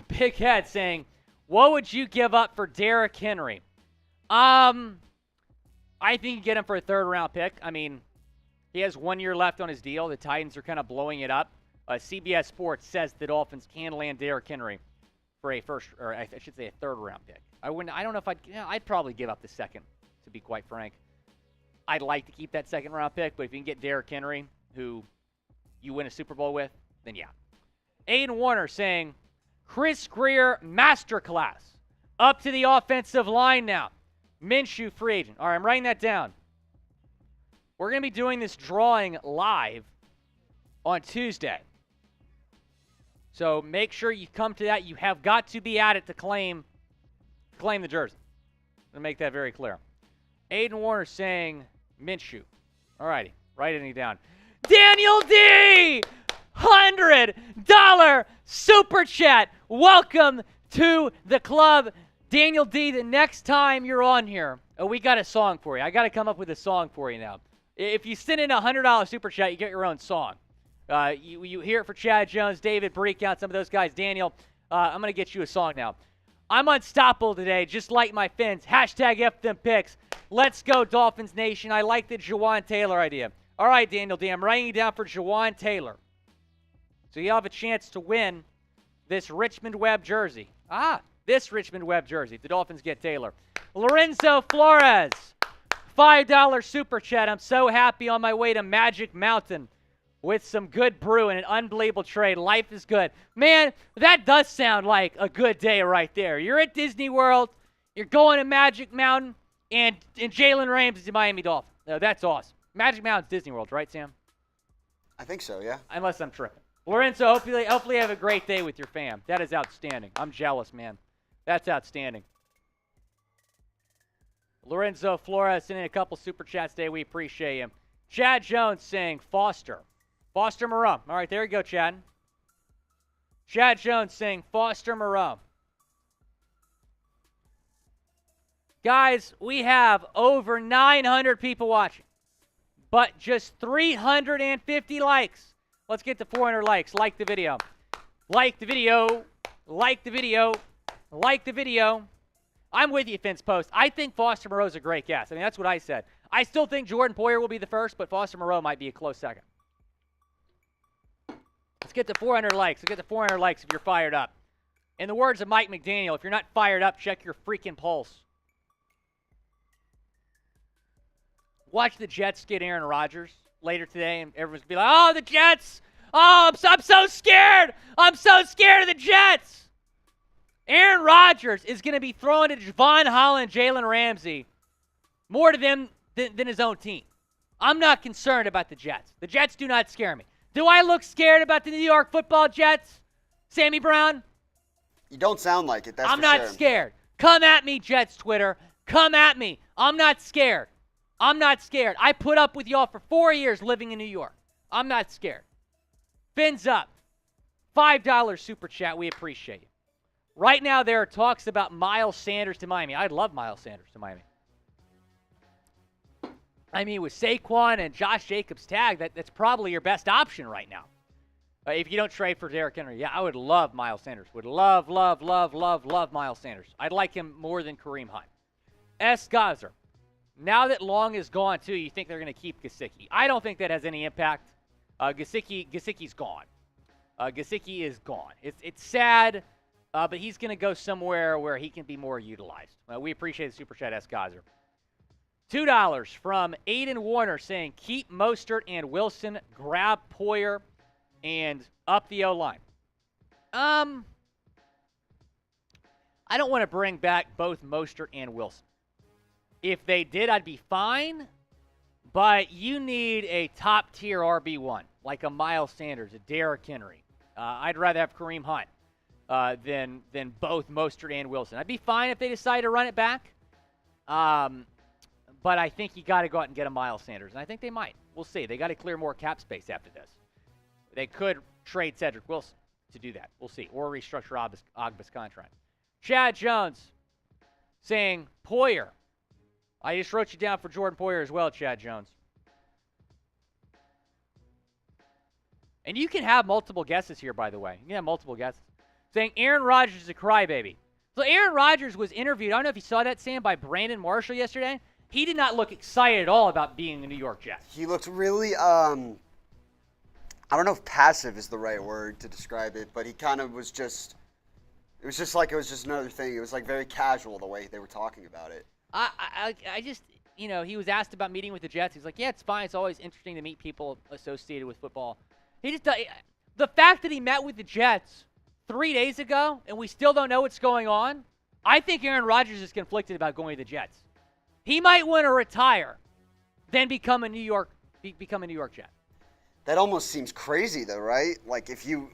Big Head saying, what would you give up for Derrick Henry? I think you get him for a third-round pick. I mean, he has 1 year left on his deal. The Titans are kind of blowing it up. CBS Sports says the Dolphins can land Derrick Henry for a third-round pick. I don't know if I'd probably give up the second, to be quite frank. I'd like to keep that second-round pick, but if you can get Derrick Henry, who you win a Super Bowl with, then yeah. Aiden Warner saying, Chris Grier masterclass. Up to the offensive line now. Minshew free agent. All right, I'm writing that down. We're going to be doing this drawing live on Tuesday. So make sure you come to that. You have got to be at it to claim the jersey. I'm going to make that very clear. Aiden Warner saying Minshew. All righty, writing it down. Daniel D! $100 super chat. Welcome to the club. Daniel D, the next time you're on here, we got a song for you. I got to come up with a song for you now. If you send in a $100 super chat, you get your own song. You hear it for Chad Jones, David Breakout, some of those guys. Daniel, I'm going to get you a song now. I'm unstoppable today, just like my Fins. Hashtag F them picks. Let's go, Dolphins Nation. I like the Jawan Taylor idea. All right, Daniel D, I'm writing you down for Jawan Taylor. So you'll have a chance to win this Richmond Webb jersey. This Richmond Webb jersey. The Dolphins get Taylor. Lorenzo Flores, $5 super chat. I'm so happy on my way to Magic Mountain with some good brew and an unbelievable trade. Life is good. Man, that does sound like a good day right there. You're at Disney World. You're going to Magic Mountain, and Jalen Ramsey to Miami Dolphins. No, that's awesome. Magic Mountain's Disney World, right, Sam? I think so, yeah. Unless I'm tripping. Lorenzo, hopefully have a great day with your fam. That is outstanding. I'm jealous, man. That's outstanding. Lorenzo Flores sending a couple super chats today. We appreciate him. Chad Jones saying Foster. Foster Moreau. All right, there you go, Chad. Chad Jones saying Foster Moreau. Guys, we have over 900 people watching, but just 350 likes. Let's get to 400 likes. Like the video. Like the video. Like the video. Like the video. I'm with you, Vince Post. I think Foster Moreau's a great guess. I mean, that's what I said. I still think Jordan Poyer will be the first, but Foster Moreau might be a close second. Let's get to 400 likes. Let's get to 400 likes if you're fired up. In the words of Mike McDaniel, if you're not fired up, check your freaking pulse. Watch the Jets get Aaron Rodgers later today, and everyone's going to be like, oh, the Jets. Oh, I'm so scared. I'm so scared of the Jets. Aaron Rodgers is going to be throwing to Javon Holland, Jalen Ramsey, more to them than his own team. I'm not concerned about the Jets. The Jets do not scare me. Do I look scared about the New York Football Jets, Sammy Brown? You don't sound like it, that's I'm for not sure. scared. Come at me, Jets Twitter. Come at me. I'm not scared. I'm not scared. I put up with y'all for 4 years living in New York. I'm not scared. Fins up. $5 super chat. We appreciate you. Right now, there are talks about Miles Sanders to Miami. I'd love Miles Sanders to Miami. I mean, with Saquon and Josh Jacobs tag, that's probably your best option right now. If you don't trade for Derrick Henry. Yeah, I would love Miles Sanders. Would love Miles Sanders. I'd like him more than Kareem Hunt. S. Gazer. Now that Long is gone, too, you think they're going to keep Gesicki. I don't think that has any impact. Gesicki's gone. Gesicki is gone. It's sad, but he's going to go somewhere where he can be more utilized. We appreciate the Super Chat, S. Gazer. $2 from Aiden Warner saying, keep Mostert and Wilson, grab Poyer, and up the O-line. I don't want to bring back both Mostert and Wilson. If they did, I'd be fine. But you need a top-tier RB1, like a Miles Sanders, a Derrick Henry. I'd rather have Kareem Hunt than both Mostert and Wilson. I'd be fine if they decide to run it back. But I think you got to go out and get a Miles Sanders, and I think they might. We'll see. They got to clear more cap space after this. They could trade Cedric Wilson to do that. We'll see. Or restructure Ogba's contract. Chad Jones saying, Poyer. I just wrote you down for Jordan Poyer as well, Chad Jones. And you can have multiple guesses here, by the way. You can have multiple guesses. Saying Aaron Rodgers is a crybaby. So Aaron Rodgers was interviewed, I don't know if you saw that, Sam, by Brandon Marshall yesterday. He did not look excited at all about being a New York Jet. He looked really, I don't know if passive is the right word to describe it, but he kind of was just, it was just like it was just another thing. It was like very casual the way they were talking about it. I just, he was asked about meeting with the Jets. He's like, yeah, it's fine. It's always interesting to meet people associated with football. He just, the fact that he met with the Jets 3 days ago and we still don't know what's going on, I think Aaron Rodgers is conflicted about going to the Jets. He might want to retire, then become a New York Jet. That almost seems crazy, though, right? Like if you're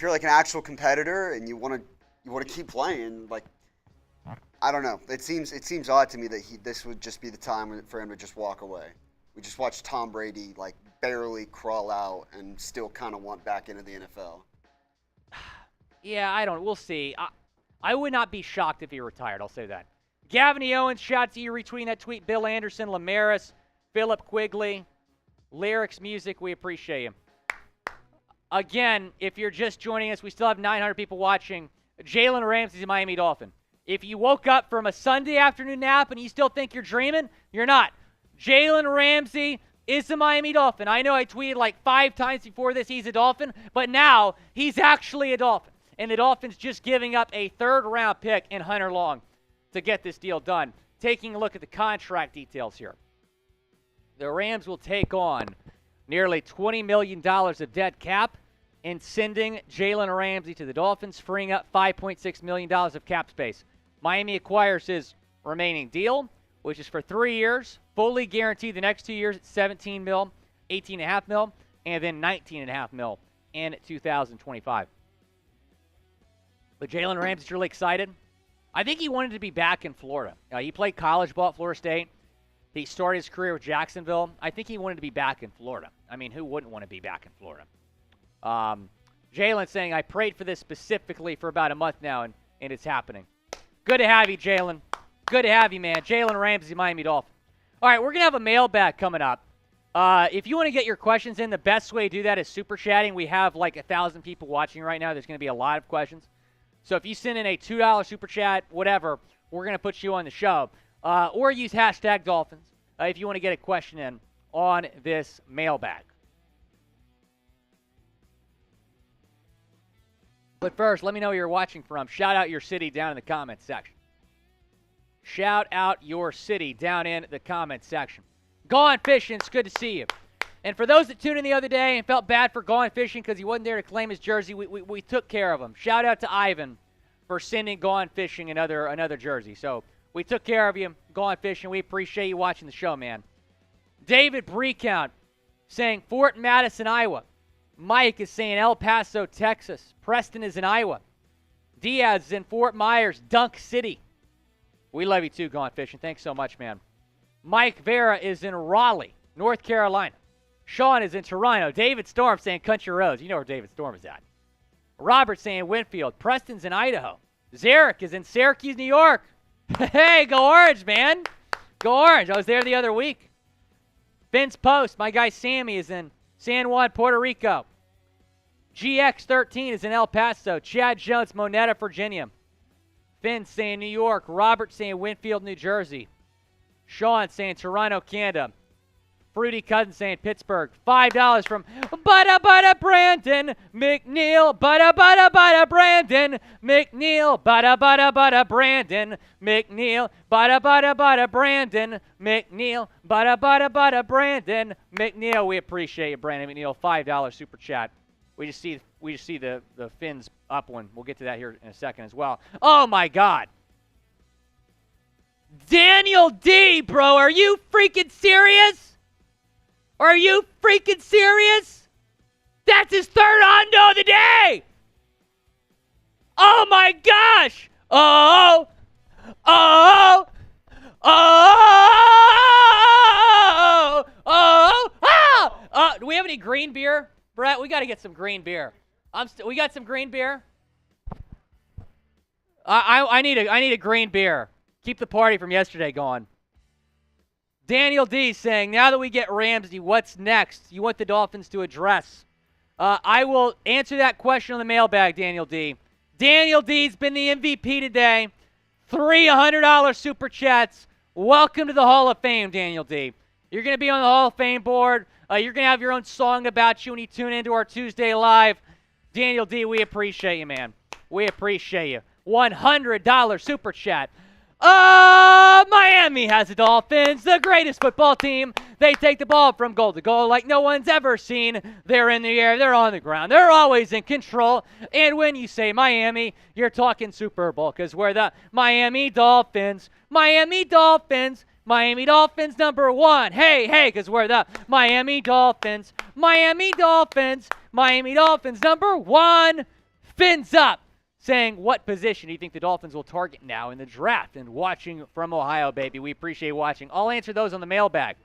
like an actual competitor and you want to keep playing, like I don't know. It seems odd to me that this would just be the time for him to just walk away. We just watched Tom Brady like barely crawl out and still kind of want back into the NFL. Yeah, we'll see. I would not be shocked if he retired. I'll say that. Gavin Owens, shout out to you retweeting that tweet. Bill Anderson, Lamaris, Philip Quigley, Lyrics Music, we appreciate you. Again, if you're just joining us, we still have 900 people watching. Jalen Ramsey's a Miami Dolphin. If you woke up from a Sunday afternoon nap and you still think you're dreaming, you're not. Jalen Ramsey is a Miami Dolphin. I know I tweeted like 5 times before this he's a Dolphin, but now he's actually a Dolphin. And the Dolphins just giving up a 3rd-round pick in Hunter Long to get this deal done. Taking a look at the contract details here. The Rams will take on nearly $20 million of dead cap and sending Jalen Ramsey to the Dolphins, freeing up $5.6 million of cap space. Miami acquires his remaining deal, which is for 3 years, fully guaranteed the next 2 years at $17 million, $18.5 million, and then $19.5 million in 2025. But Jalen Ramsey's really excited. I think he wanted to be back in Florida. He played college ball at Florida State. He started his career with Jacksonville. I think he wanted to be back in Florida. I mean, who wouldn't want to be back in Florida? Jalen saying, I prayed for this specifically for about a month now, and it's happening. Good to have you, Jalen. Good to have you, man. Jalen Ramsey, Miami Dolphins. All right, we're going to have a mailbag coming up. If you want to get your questions in, the best way to do that is super chatting. We have like 1,000 people watching right now. There's going to be a lot of questions. So if you send in a $2 super chat, whatever, we're going to put you on the show. Or use hashtag Dolphins if you want to get a question in on this mailbag. But first, let me know where you're watching from. Shout out your city down in the comments section. Shout out your city down in the comments section. Gone Fishing, it's good to see you. And for those that tuned in the other day and felt bad for Gone Fishing because he wasn't there to claim his jersey, we took care of him. Shout out to Ivan for sending Gone Fishing another jersey. So we took care of you, Gone Fishing. We appreciate you watching the show, man. David Breecount saying Fort Madison, Iowa. Mike is saying El Paso, Texas. Preston is in Iowa. Diaz is in Fort Myers, Dunk City. We love you too, Gone Fishing. Thanks so much, man. Mike Vera is in Raleigh, North Carolina. Sean is in Toronto. David Storm saying Country Roads. You know where David Storm is at. Robert saying Winfield. Preston's in Idaho. Zarek is in Syracuse, New York. Hey, go Orange, man. Go Orange. I was there the other week. Finn's Post. My guy Sammy is in San Juan, Puerto Rico. GX13 is in El Paso. Chad Jones, Monetta, Virginia. Finn saying New York. Robert saying Winfield, New Jersey. Sean saying Toronto, Canada. Fruity Cousin saying Pittsburgh. $5 from Butta Brandon McNeil. Butta Brandon McNeil. Butta Brandon McNeil. Butta Brandon McNeil. Butta Brandon McNeil. We appreciate you, Brandon McNeil. $5 super chat. We just see the Finns up one. We'll get to that here in a second as well. Oh my God. Daniel D, bro, are you freaking serious? Are you freaking serious? That's his 3rd hundo of the day. Oh my gosh. Oh. Do we have any green beer? Brett, we got to get some green beer. We got some green beer? I need a green beer. Keep the party from yesterday going. Daniel D saying, now that we get Ramsey, what's next? You want the Dolphins to address? I will answer that question on the mailbag, Daniel D. Daniel D's been the MVP today. $300 super chats. Welcome to the Hall of Fame, Daniel D. You're going to be on the Hall of Fame board. You're going to have your own song about you when you tune into our Tuesday Live. Daniel D, we appreciate you, man. We appreciate you. $100 super chat. Miami has the Dolphins, the greatest football team. They take the ball from goal to goal like no one's ever seen. They're in the air. They're on the ground. They're always in control. And when you say Miami, you're talking Super Bowl because we're the Miami Dolphins. Miami Dolphins. Miami Dolphins #1. Hey, because we're the Miami Dolphins. Miami Dolphins. Miami Dolphins #1. Fins up. Saying, what position do you think the Dolphins will target now in the draft? And watching from Ohio, baby. We appreciate watching. I'll answer those on the mailbag.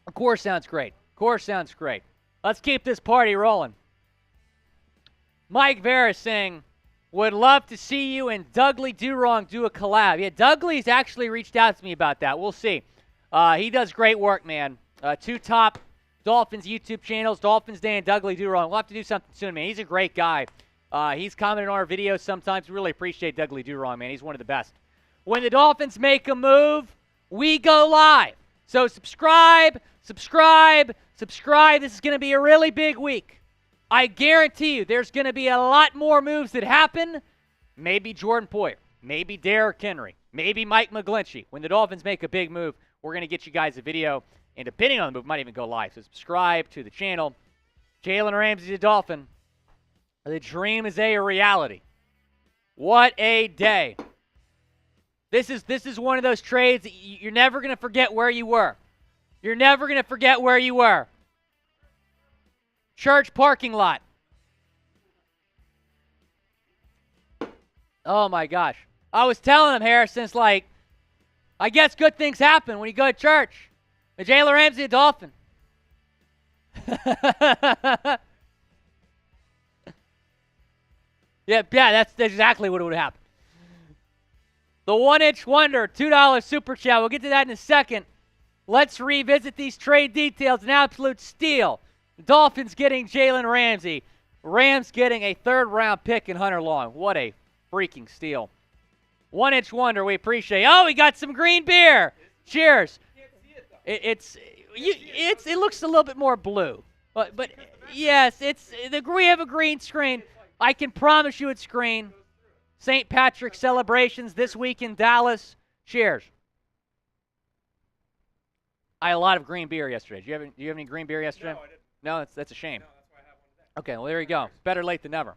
Of course sounds great. Of course sounds great. Let's keep this party rolling. Mike Vera saying, would love to see you and Dougley Do Wrong do a collab. Yeah, Dougley's actually reached out to me about that. We'll see. He does great work, man. 2 top Dolphins YouTube channels, Dolphins Day and Dougley Do Wrong. We'll have to do something soon, man. He's a great guy. He's commented on our videos sometimes. We really appreciate Dougley Do Wrong, man. He's one of the best. When the Dolphins make a move, we go live. So subscribe. This is going to be a really big week. I guarantee you there's going to be a lot more moves that happen. Maybe Jordan Poyer. Maybe Derrick Henry. Maybe Mike McGlinchey. When the Dolphins make a big move, we're going to get you guys a video. And depending on the move, might even go live. So subscribe to the channel. Jalen Ramsey, the Dolphin. The dream is a reality. What a day. This is one of those trades that you're never going to forget where you were. You're never going to forget where you were. Church parking lot. Oh, my gosh. I was telling him, Harrison, it's like, I guess good things happen when you go to church. But Jalen Ramsey, a Dolphin. yeah, that's exactly what would happen. The 1-inch wonder, $2 super chat. We'll get to that in a second. Let's revisit these trade details. An absolute steal. The Dolphins getting Jalen Ramsey. Rams getting a 3rd-round pick in Hunter Long. What a freaking steal. 1-inch wonder, we appreciate. Oh, we got some green beer. Cheers. It looks a little bit more blue, but yes, we have a green screen. I can promise you it's green. St. Patrick's celebrations this week in Dallas. Cheers. I had a lot of green beer yesterday. Do you have any green beer yesterday? No, I didn't. No, that's a shame. No, that's why I have one today. Okay, well there you go. Better late than never.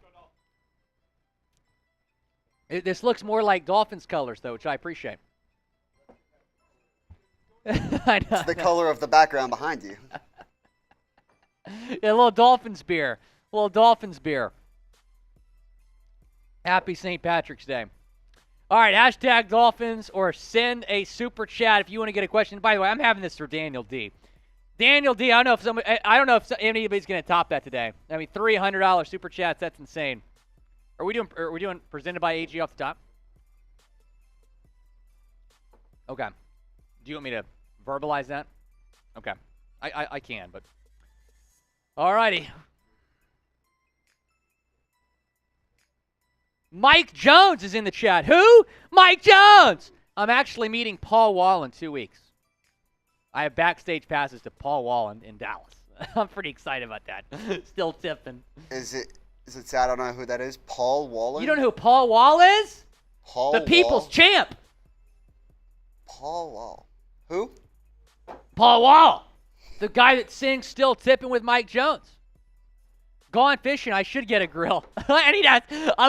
This looks more like Dolphins colors though, which I appreciate. I know, It's the color of the background behind you. Yeah, a little Dolphins beer. Happy St. Patrick's Day. All right, hashtag Dolphins or send a super chat if you want to get a question. By the way, I'm having this for Daniel D. Daniel D, I don't know if anybody's going to top that today. I mean, $300 super chats, that's insane. Are we doing presented by AG off the top? Okay. Do you want me to verbalize that? Okay. I can, but. All righty. Mike Jones is in the chat. Who? Mike Jones! I'm actually meeting Paul Wall in 2 weeks. I have backstage passes to Paul Wall in Dallas. I'm pretty excited about that. Still tipping. Is it sad? I don't know who that is. Paul Waller? You don't know who Paul Wall is? Paul The people's Wall? champ. Paul Wall. Who? Paul Wall. The guy that sings Still Tipping with Mike Jones. Gone fishing, I should get a grill. I'm going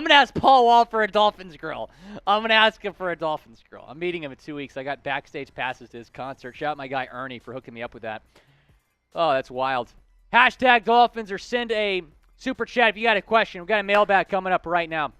to ask Paul Wall for a Dolphins grill. I'm going to ask him for a Dolphins grill. I'm meeting him in 2 weeks. I got backstage passes to his concert. Shout out my guy Ernie for hooking me up with that. Oh, that's wild. Hashtag Dolphins or send a super chat if you got a question. We've got a mailbag coming up right now.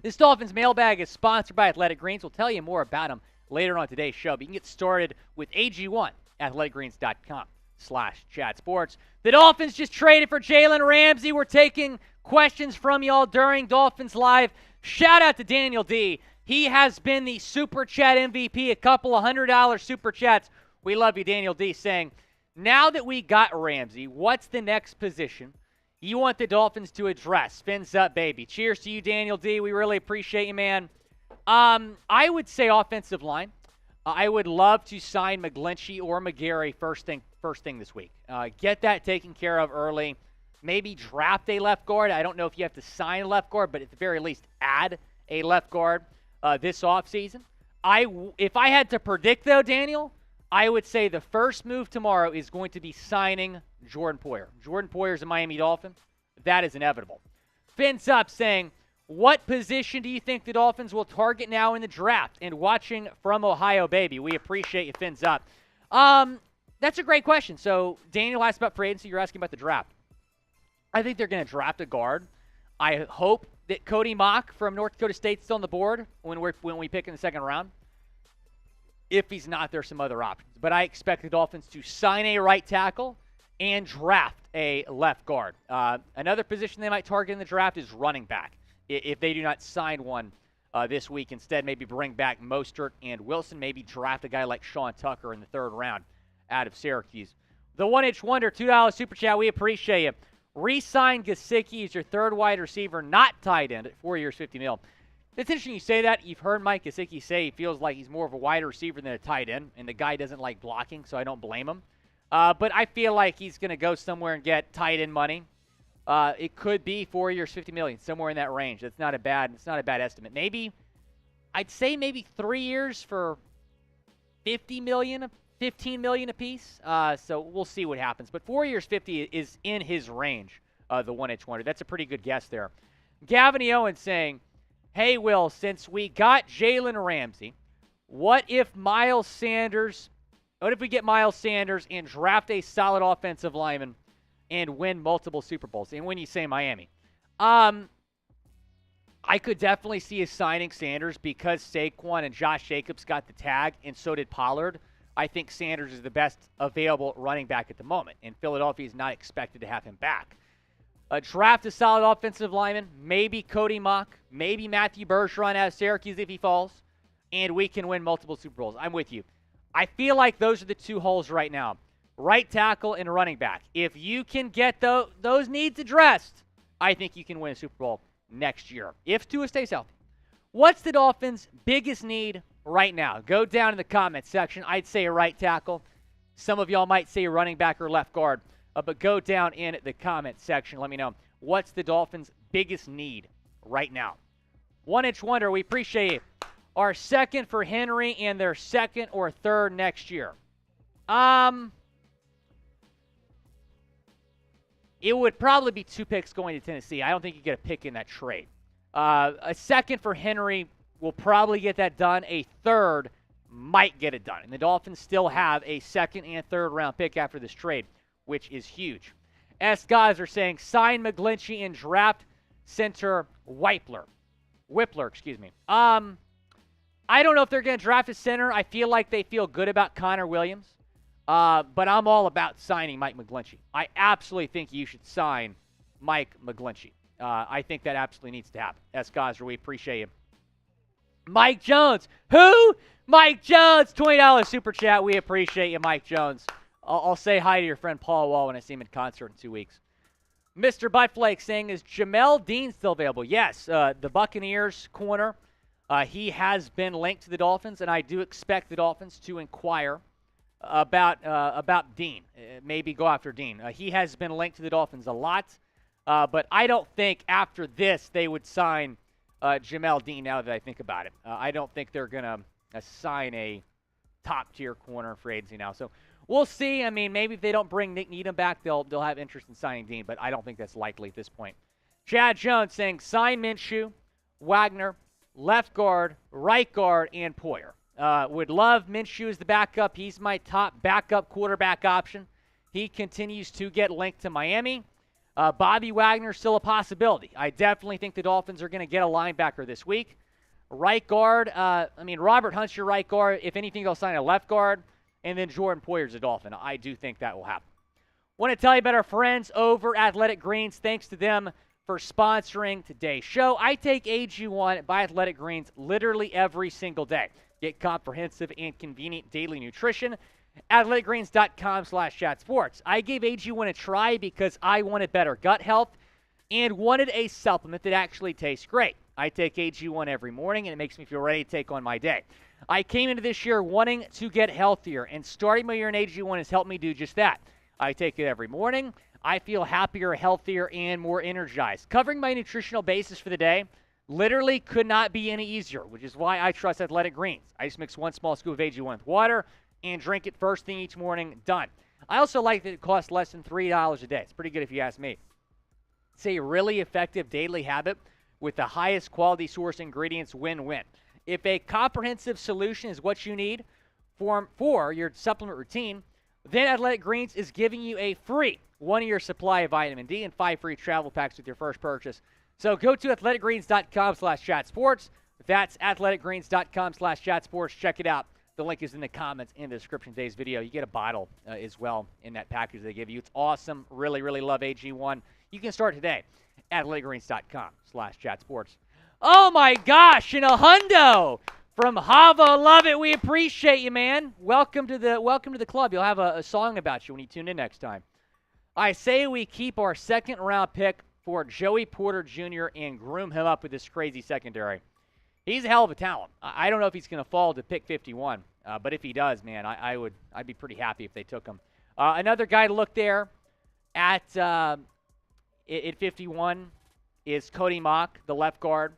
This Dolphins mailbag is sponsored by Athletic Greens. We'll tell you more about them later on today's show. But you can get started with AG1 at athleticgreens.com/chatsports. The Dolphins just traded for Jalen Ramsey. We're taking questions from y'all during Dolphins Live. Shout out to Daniel D. He has been the Super Chat MVP, a couple of $100 Super Chats. We love you, Daniel D, saying, now that we got Ramsey, what's the next position you want the Dolphins to address? Fins up, baby. Cheers to you, Daniel D. We really appreciate you, man. I would say offensive line. I would love to sign McGlinchey or McGarry first thing this week. Get that taken care of early. Maybe draft a left guard. I don't know if you have to sign a left guard, but at the very least add a left guard this offseason. If I had to predict, though, Daniel, I would say the first move tomorrow is going to be signing Jordan Poyer. Jordan Poyer is a Miami Dolphin. That is inevitable. Fins up saying, what position do you think the Dolphins will target now in the draft? And watching from Ohio, baby. We appreciate you, Fins up. That's a great question. So Daniel asked about free agency. You're asking about the draft. I think they're going to draft a guard. I hope that Cody Mock from North Dakota State is still on the board when we pick in the second round. If he's not, there's some other options. But I expect the Dolphins to sign a right tackle and draft a left guard. Another position they might target in the draft is running back. If they do not sign one this week, instead maybe bring back Mostert and Wilson, maybe draft a guy like Sean Tucker in the third round out of Syracuse. The One-Inch Wonder, $2 Super Chat, we appreciate you. Re-sign Gesicki as your third wide receiver, not tight end, at 4 years, $50 million. It's interesting you say that. You've heard Mike Gesicki say he feels like he's more of a wide receiver than a tight end, and the guy doesn't like blocking, so I don't blame him. But I feel like he's going to go somewhere and get tight end money. It could be 4 years, $50 million, somewhere in that range. It's not a bad estimate. I'd say maybe 3 years for $15 million a piece. So we'll see what happens. But 4 years, 50 is in his range. The One-Inch Wonder. That's a pretty good guess there. Gavin Owen saying, hey, Will, since we got Jalen Ramsey, what if we get Miles Sanders and draft a solid offensive lineman and win multiple Super Bowls? And when you say Miami, I could definitely see us signing Sanders because Saquon and Josh Jacobs got the tag, and so did Pollard. I think Sanders is the best available running back at the moment, and Philadelphia is not expected to have him back. Draft a solid offensive lineman, maybe Cody Mock, maybe Matthew Bergeron out of Syracuse if he falls, and we can win multiple Super Bowls. I'm with you. I feel like those are the two holes right now, right tackle and running back. If you can get those needs addressed, I think you can win a Super Bowl next year, if Tua stays healthy. What's the Dolphins' biggest need right now? Go down in the comments section. I'd say a right tackle. Some of y'all might say a running back or left guard. But go down in the comment section. Let me know. What's the Dolphins' biggest need right now? One-Inch Wonder, we appreciate it. Our second for Henry and their second or third next year. It would probably be 2 picks going to Tennessee. I don't think you get a pick in that trade. A second for Henry will probably get that done. A third might get it done. And the Dolphins still have a second and third round pick after this trade, which is huge. S. Guys are saying sign McGlinchey and draft center Whippler. I don't know if they're going to draft a center. I feel like they feel good about Connor Williams. But I'm all about signing Mike McGlinchey. I absolutely think you should sign Mike McGlinchey. I think that absolutely needs to happen. S. Guys, we appreciate you. Mike Jones. Who? Mike Jones. $20 Super Chat. We appreciate you, Mike Jones. I'll say hi to your friend Paul Wall when I see him in concert in 2 weeks. Mr. Buttflake saying, is Jamel Dean still available? Yes, the Buccaneers corner. He has been linked to the Dolphins, and I do expect the Dolphins to inquire about Dean. Maybe go after Dean. He has been linked to the Dolphins a lot, but I don't think after this they would sign Jamel Dean now that I think about it. I don't think they're going to sign a top-tier corner for agency now. So we'll see. I mean, maybe if they don't bring Nick Needham back, they'll have interest in signing Dean, but I don't think that's likely at this point. Chad Jones saying, sign Minshew, Wagner, left guard, right guard, and Poyer. Would love Minshew as the backup. He's my top backup quarterback option. He continues to get linked to Miami. Bobby Wagner still a possibility. I definitely think the Dolphins are going to get a linebacker this week. Right guard, Robert Hunt's your right guard. If anything, they'll sign a left guard. And then Jordan Poyer's a Dolphin. I do think that will happen. Want to tell you about our friends over at Athletic Greens. Thanks to them, for sponsoring today's show. I take AG1 by Athletic Greens literally every single day. Get comprehensive and convenient daily nutrition at athleticgreens.com/chatsports. I gave AG1 a try because I wanted better gut health and wanted a supplement that actually tastes great. I take AG1 every morning, and it makes me feel ready to take on my day. I came into this year wanting to get healthier, and starting my year in AG1 has helped me do just that. I take it every morning. I feel happier, healthier, and more energized. Covering my nutritional basis for the day literally could not be any easier, which is why I trust Athletic Greens. I just mix one small scoop of AG1 with water and drink it first thing each morning. Done. I also like that it costs less than $3 a day. It's pretty good if you ask me. It's a really effective daily habit with the highest quality source ingredients, win-win. If a comprehensive solution is what you need for your supplement routine, then Athletic Greens is giving you a free 1-year supply of vitamin D and 5 free travel packs with your first purchase. So go to athleticgreens.com/chatsports. That's athleticgreens.com/chatsports. Check it out. The link is in the comments in the description of today's video. You get a bottle as well in that package they give you. It's awesome. Really, really love AG1. You can start today at athleticgreens.com/chatsports. Oh my gosh, and a hundo from Hava. Love it. We appreciate you, man. Welcome to the club. You'll have a song about you when you tune in next time. I say we keep our second-round pick for Joey Porter Jr. and groom him up with this crazy secondary. He's a hell of a talent. I don't know if he's going to fall to pick 51, but if he does, man, I'd be pretty happy if they took him. Another guy to look there at 51 is Cody Mock, the left guard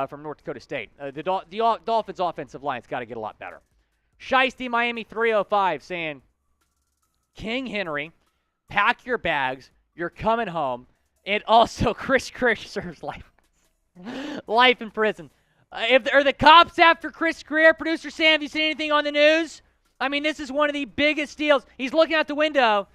from North Dakota State. The Dolphins' offensive line's got to get a lot better. Shiesty Miami 305 saying, King Henry, pack your bags. You're coming home. And also, Chris Grier serves life in prison. Are the cops after Chris Grier? Producer Sam, have you seen anything on the news? I mean, this is one of the biggest deals. He's looking out the window.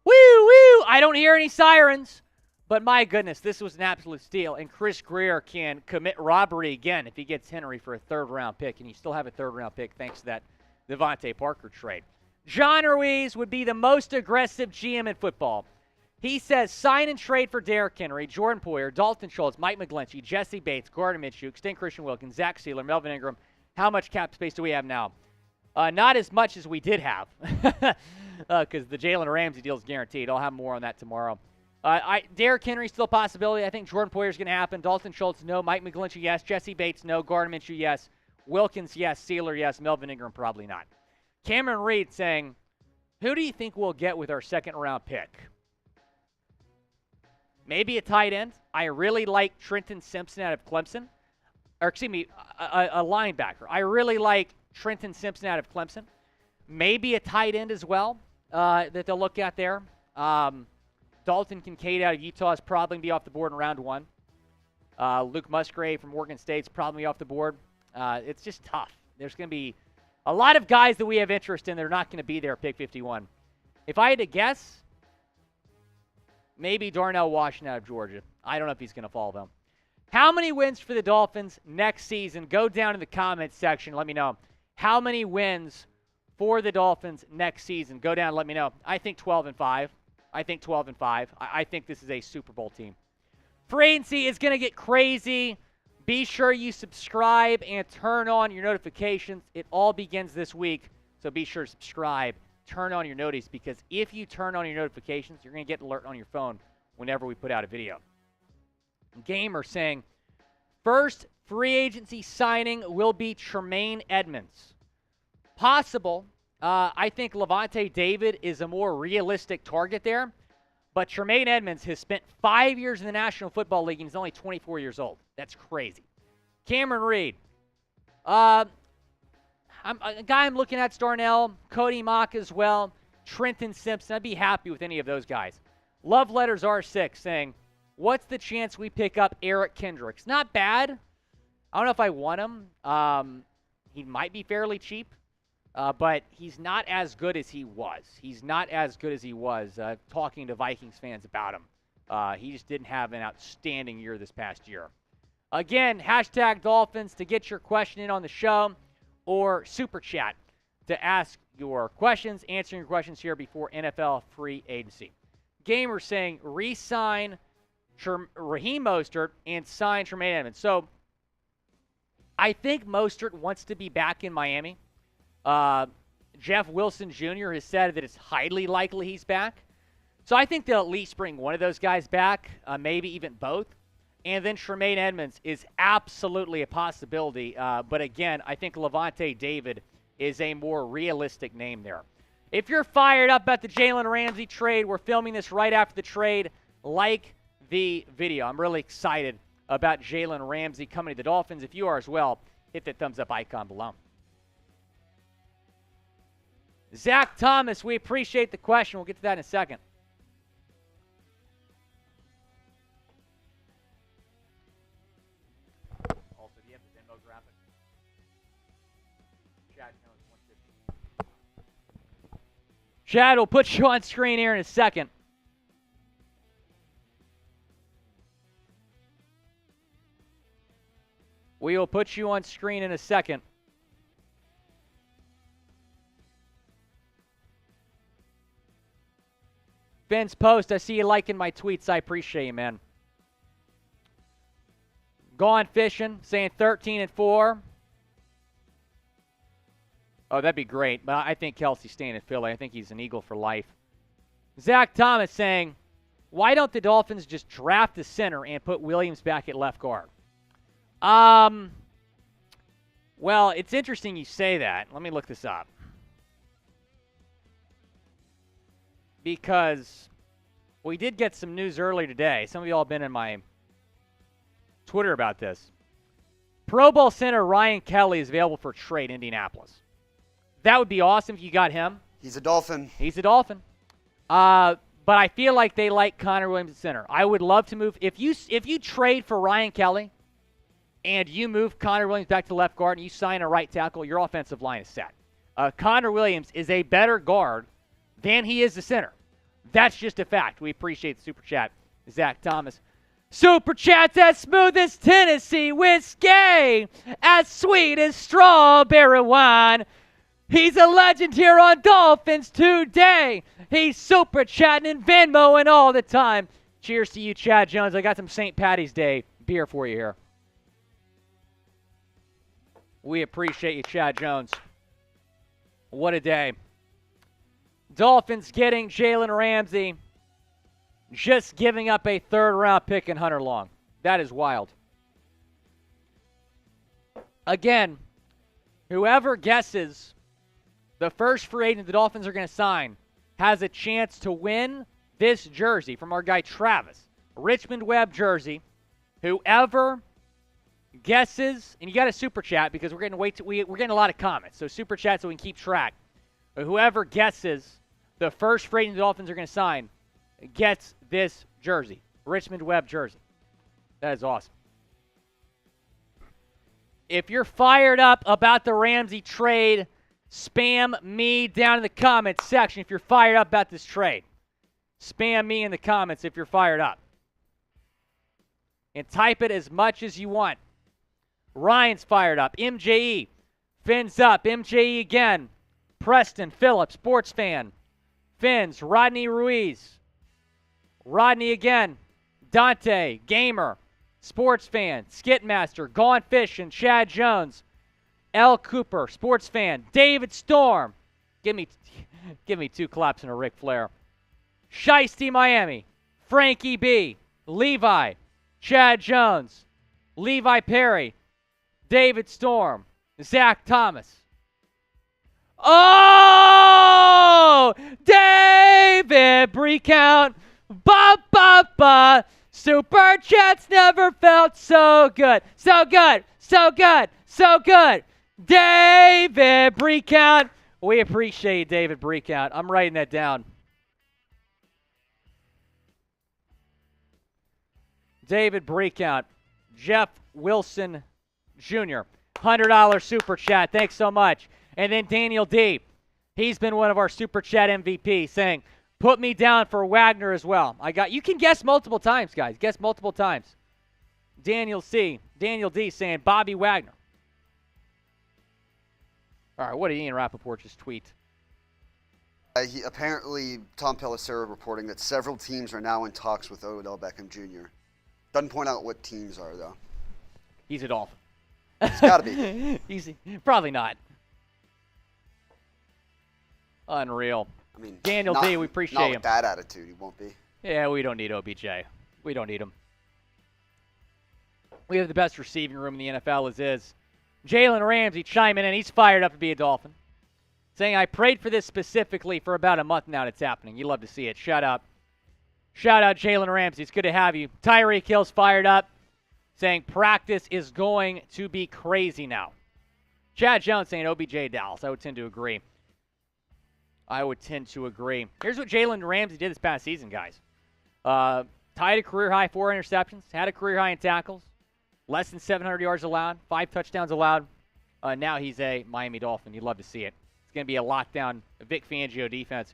Woo, woo. I don't hear any sirens. But my goodness, this was an absolute steal. And Chris Grier can commit robbery again if he gets Henry for a third-round pick. And you still have a third-round pick thanks to that Devontae Parker trade. John Ruiz would be the most aggressive GM in football. He says sign and trade for Derrick Henry, Jordan Poyer, Dalton Schultz, Mike McGlinchey, Jesse Bates, Gardner Minshew, extend Christian Wilkins, Zach Sealer, Melvin Ingram. How much cap space do we have now? Not as much as we did have because the Jalen Ramsey deal is guaranteed. I'll have more on that tomorrow. Derrick Henry still a possibility. I think Jordan Poyer is going to happen. Dalton Schultz, no. Mike McGlinchey, yes. Jesse Bates, no. Gardner Minshew, yes. Wilkins, yes. Sealer, yes. Melvin Ingram, probably not. Cameron Reed saying, who do you think we'll get with our second-round pick? Maybe a tight end. I really like Trenton Simpson out of Clemson. Or, excuse me, a linebacker. I really like Trenton Simpson out of Clemson. Maybe a tight end as well that they'll look at there. Dalton Kincaid out of Utah is probably going to be off the board in round 1. Luke Musgrave from Oregon State is probably off the board. It's just tough. There's going to be a lot of guys that we have interest in that are not going to be there at pick 51. If I had to guess, maybe Darnell Washington out of Georgia. I don't know if he's going to fall, though. How many wins for the Dolphins next season? Go down in the comments section. Let me know. How many wins for the Dolphins next season? Go down and let me know. I think 12-5. I think 12-5. I think this is a Super Bowl team. Free agency is going to get crazy. Be sure you subscribe and turn on your notifications. It all begins this week, so be sure to subscribe. Turn on your notice, because if you turn on your notifications, you're going to get an alert on your phone whenever we put out a video. Gamer saying, first free agency signing will be Tremaine Edmunds. Possible. I think Levante David is a more realistic target there. But Tremaine Edmunds has spent 5 years in the National Football League, and he's only 24 years old. That's crazy. Cameron Reed. A guy I'm looking at, Darnell, Cody Mock as well, Trenton Simpson. I'd be happy with any of those guys. Love Letters R6 saying, what's the chance we pick up Eric Kendricks? Not bad. I don't know if I want him. He might be fairly cheap, but he's not as good as he was. He's not as good as he was, talking to Vikings fans about him. He just didn't have an outstanding year this past year. Again, hashtag Dolphins to get your question in on the show, or Super Chat to ask your questions, answering your questions here before NFL free agency. Gamer saying, re-sign Raheem Mostert and sign Tremaine Edmonds. So I think Mostert wants to be back in Miami. Jeff Wilson Jr. has said that it's highly likely he's back. So I think they'll at least bring one of those guys back, maybe even both. And then Tremaine Edmonds is absolutely a possibility. But again, I think Levante David is a more realistic name there. If you're fired up about the Jalen Ramsey trade, we're filming this right after the trade. Like the video. I'm really excited about Jalen Ramsey coming to the Dolphins. If you are as well, hit that thumbs up icon below. Zach Thomas, we appreciate the question. We'll get to that in a second. Also, do you have the Venmo graphic? Chad Jones, 150. Chad, we'll put you on screen here in a second. We will put you on screen in a second. Ben's post, I see you liking my tweets. I appreciate you, man. Gone fishing, saying 13-4. Oh, that'd be great. But I think Kelsey's staying in Philly. I think he's an Eagle for life. Zach Thomas saying, why don't the Dolphins just draft a center and put Williams back at left guard? Well, it's interesting you say that. Let me look this up. Because we did get some news earlier today. Some of y'all have been in my Twitter about this. Pro Bowl center Ryan Kelly is available for trade in Indianapolis. That would be awesome if you got him. He's a Dolphin. He's a Dolphin. But I feel like they like Connor Williams at center. I would love to move. If you trade for Ryan Kelly and you move Connor Williams back to left guard and you sign a right tackle, your offensive line is set. Connor Williams is a better guard than he is the center. That's just a fact. We appreciate the Super Chat, Zach Thomas. Super Chat's as smooth as Tennessee whiskey, as sweet as strawberry wine. He's a legend here on Dolphins Today. He's Super Chatting and Venmoing all the time. Cheers to you, Chad Jones. I got some St. Patty's Day beer for you here. We appreciate you, Chad Jones. What a day. Dolphins getting Jalen Ramsey, just giving up a third-round pick in Hunter Long. That is wild. Again, whoever guesses the first free agent the Dolphins are going to sign has a chance to win this jersey from our guy Travis. Richmond Webb jersey. Whoever guesses, and you got to super chat because we're getting a lot of comments. So super chat so we can keep track. But whoever guesses the first free agent the Dolphins are going to sign gets this jersey. Richmond Webb jersey. That is awesome. If you're fired up about the Ramsey trade, spam me down in the comments section if you're fired up about this trade. Spam me in the comments if you're fired up. And type it as much as you want. Ryan's fired up. MJE. Fins up. MJE again. Preston, Phillips, sports fan. Fins, Rodney Ruiz. Rodney again. Dante, gamer, sports fan. Skitmaster, Gone Fishing, Chad Jones. L. Cooper, sports fan. David Storm. Give me 2 claps and a Ric Flair. Shiesty Miami. Frankie B. Levi. Chad Jones. Levi Perry. David Storm. Zach Thomas. Oh! David Breakout. Ba ba ba. Super Chats never felt so good. So good. So good. So good. David Breakout. We appreciate David Breakout. I'm writing that down. David Breakout. Jeff Wilson Jr. $100 Super Chat. Thanks so much. And then Daniel D. He's been one of our Super Chat MVP saying, put me down for Wagner as well. You can guess multiple times, guys. Guess multiple times. Daniel D saying Bobby Wagner. All right, what did Ian Rappaport just tweet? Apparently, Tom Pelissero reporting that several teams are now in talks with Odell Beckham Jr. Doesn't point out what teams are, though. He's a Dolphin. It's got to be. He's probably not. Unreal. I mean, Daniel D, we appreciate not him. with that attitude, he won't be. Yeah, we don't need OBJ. We don't need him. We have the best receiving room in the NFL as is. Jalen Ramsey chiming in. He's fired up to be a Dolphin. Saying, I prayed for this specifically for about a month now. It's happening. You love to see it. Shout out. Shout out Jalen Ramsey. It's good to have you. Tyreek Hill's fired up. Saying practice is going to be crazy now. Chad Jones saying OBJ Dallas. I would tend to agree. Here's what Jalen Ramsey did this past season, guys. Tied a career-high 4 interceptions. Had a career-high in tackles. Less than 700 yards allowed. 5 touchdowns allowed. Now he's a Miami Dolphin. You'd love to see it. It's going to be a lockdown Vic Fangio defense.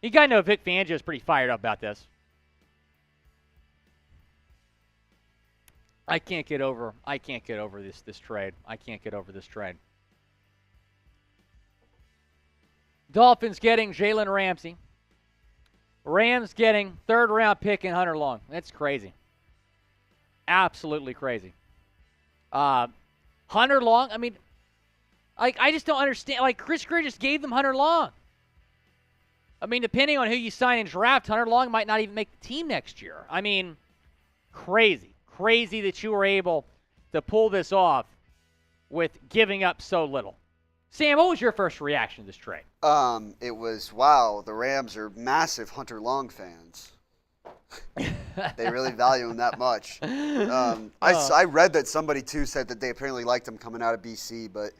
You got to know Vic Fangio is pretty fired up about this. I can't get over this trade. I can't get over this trade. Dolphins getting Jalen Ramsey. Rams getting 3rd-round pick in Hunter Long. That's crazy. Absolutely crazy. Hunter Long, I mean, I just don't understand. Like, Chris Grier just gave them Hunter Long. I mean, depending on who you sign in draft, Hunter Long might not even make the team next year. I mean, crazy. Crazy that you were able to pull this off with giving up so little. Sam, what was your first reaction to this trade? It was, wow, the Rams are massive Hunter Long fans. They really value him that much. I read that somebody, too, said that they apparently liked him coming out of BC, but,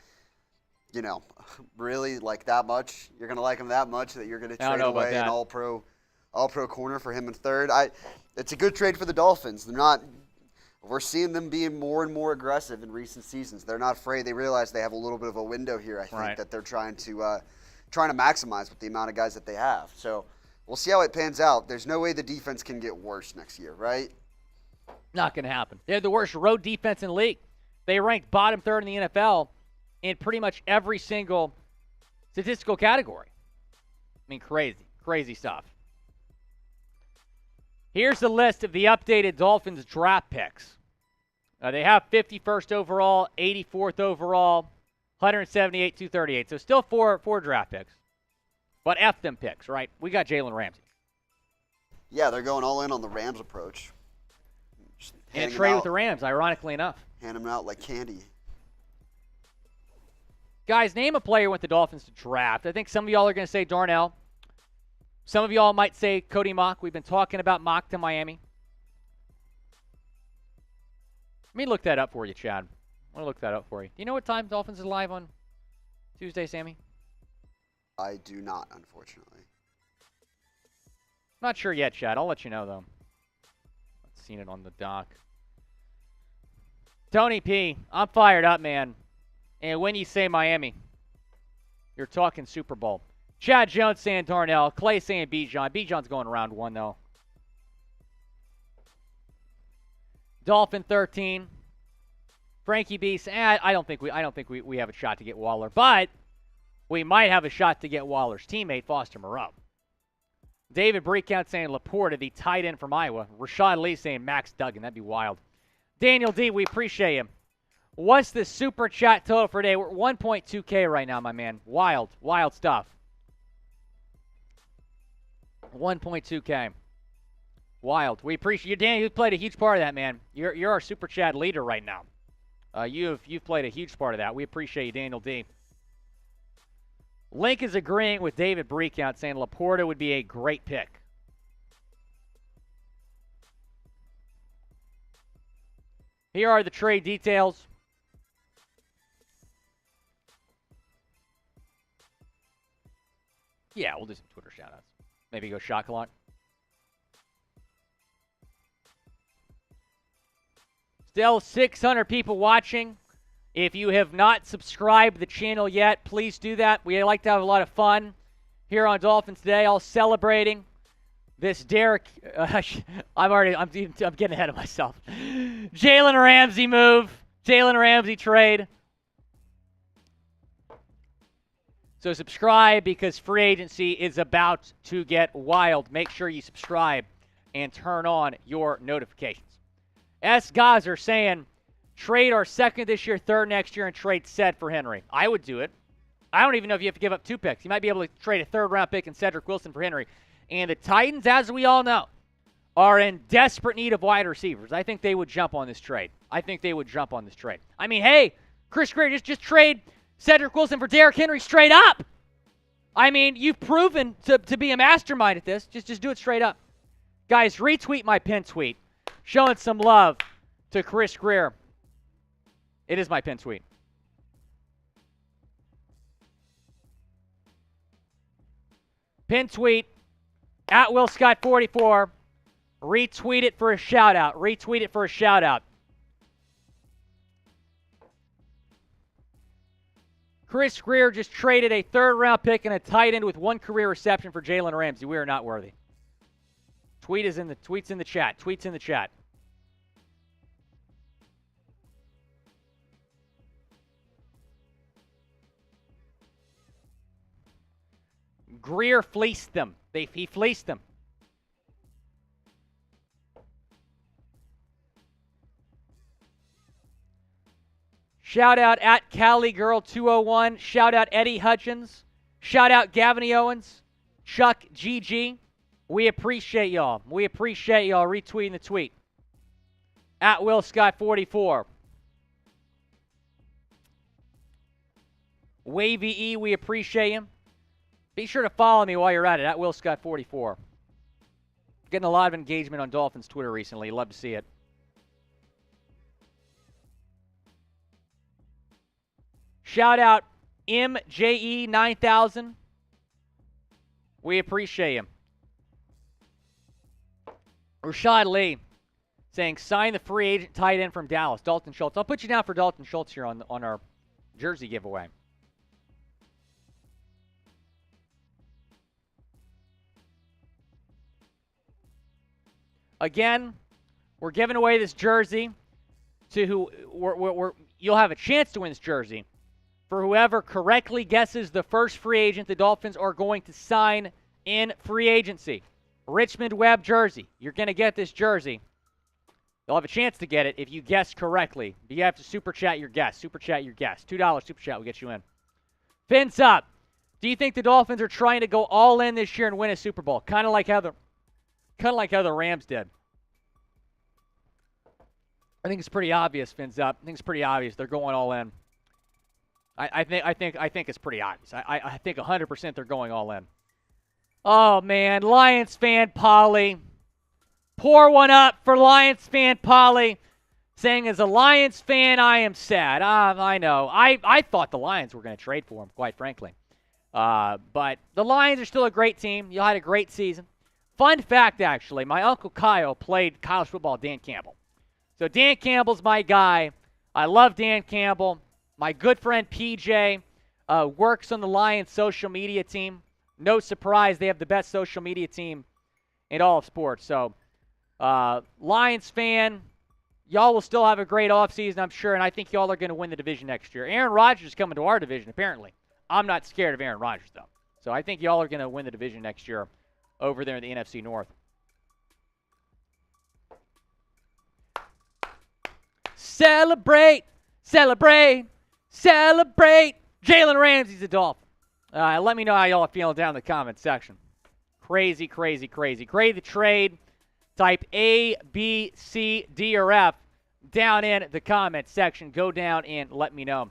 you know, really, like that much? You're going to like him that much that you're going to trade away an all-pro corner for him in 3rd? It's a good trade for the Dolphins. We're seeing them being more and more aggressive in recent seasons. They're not afraid. They realize they have a little bit of a window here, I think, that they're trying to maximize with the amount of guys that they have. So we'll see how it pans out. There's no way the defense can get worse next year, right? Not going to happen. They're the worst road defense in the league. They ranked bottom 3rd in the NFL in pretty much every single statistical category. I mean, crazy stuff. Here's the list of the updated Dolphins draft picks. They have 51st overall, 84th overall, 178, 238. So still four draft picks. But F them picks, right? We got Jalen Ramsey. Yeah, they're going all in on the Rams approach. And trade with the Rams, ironically enough. Hand them out like candy. Guys, name a player with the Dolphins to draft. I think some of y'all are going to say Darnell. Some of y'all might say Cody Mock. We've been talking about Mock to Miami. Let me look that up for you, Chad. I want to look that up for you. Do you know what time Dolphins is live on Tuesday, Sammy? I do not, unfortunately. Not sure yet, Chad. I'll let you know, though. I've seen it on the doc. Tony P., I'm fired up, man. And when you say Miami, you're talking Super Bowl. Chad Jones saying Darnell. Clay saying Bijan. Bijan's going round 1, though. Dolphin 13. Frankie B saying, I don't think we have a shot to get Waller, but we might have a shot to get Waller's teammate, Foster Moreau. David Breakout saying Laporta, the tight end from Iowa. Rashad Lee saying Max Duggan. That'd be wild. Daniel D, we appreciate him. What's the super chat total for today? We're at 1.2K right now, my man. Wild stuff. 1.2K. Wild. We appreciate you, Dan. You played a huge part of that, man. You're our super chat leader right now. You've played a huge part of that. We appreciate you, Daniel D. Link is agreeing with David Breakout, saying Laporta would be a great pick. Here are the trade details. Yeah, we'll do some Twitter shout-outs. Maybe go shot clock. Still 600 people watching. If you have not subscribed to the channel yet, please do that. We like to have a lot of fun here on Dolphins Today, all celebrating this Derek. I'm getting ahead of myself. Jalen Ramsey move. Jalen Ramsey trade. So subscribe because free agency is about to get wild. Make sure you subscribe and turn on your notifications. S. Gazer saying, trade our second this year, third next year, and trade Ced for Henry. I would do it. I don't even know if you have to give up 2 picks. You might be able to trade a third-round pick and Cedric Wilson for Henry. And the Titans, as we all know, are in desperate need of wide receivers. I think they would jump on this trade. I mean, hey, Chris Grier, just trade Cedric Wilson for Derrick Henry straight up. I mean, you've proven to be a mastermind at this. Just do it straight up. Guys, retweet my pin tweet. Showing some love to Chris Grier. It is my pin tweet. Pin tweet at WillScott44. Retweet it for a shout out. Chris Grier just traded a third-round pick and a tight end with 1 career reception for Jalen Ramsey. We are not worthy. Tweet's in the chat. Grier fleeced them. He fleeced them. Shout out at CaliGirl201. Shout out Eddie Hutchins. Shout out Gavin Owens. Chuck GG. We appreciate y'all. Retweeting the tweet. At WillScott44. Wavy E, we appreciate him. Be sure to follow me while you're at it, at WillScott44. Getting a lot of engagement on Dolphins Twitter recently. Love to see it. Shout out MJE9000. We appreciate him. Rashad Lee saying, sign the free agent tight end from Dallas, Dalton Schultz. I'll put you down for Dalton Schultz here on our jersey giveaway. Again, we're giving away this jersey to who you'll have a chance to win this jersey for whoever correctly guesses the first free agent the Dolphins are going to sign in free agency. Richmond Webb jersey. You're going to get this jersey. You'll have a chance to get it if you guess correctly. But you have to super chat your guess. $2 super chat will get you in. Fins up. Do you think the Dolphins are trying to go all in this year and win a Super Bowl? Kind of like how the Rams did. I think it's pretty obvious, Fins up. I think it's pretty obvious they're going all in. I think it's pretty obvious. I think 100% they're going all in. Oh man, Lions fan Polly. Pour one up for Lions fan Polly, saying as a Lions fan I am sad. I know. I thought the Lions were going to trade for him, quite frankly. But the Lions are still a great team. You had a great season. Fun fact, actually, my Uncle Kyle played college football with Dan Campbell. So Dan Campbell's my guy. I love Dan Campbell. My good friend PJ works on the Lions social media team. No surprise, they have the best social media team in all of sports. So, Lions fan, y'all will still have a great offseason, I'm sure, and I think y'all are going to win the division next year. Aaron Rodgers is coming to our division, apparently. I'm not scared of Aaron Rodgers, though. So I think y'all are going to win the division next year over there in the NFC North. Celebrate, celebrate, celebrate. Jalen Ramsey's a Dolphin. Let me know how y'all are feeling down in the comment section. Crazy, crazy, crazy. Grade the trade. Type A, B, C, D, or F down in the comment section. Go down and let me know.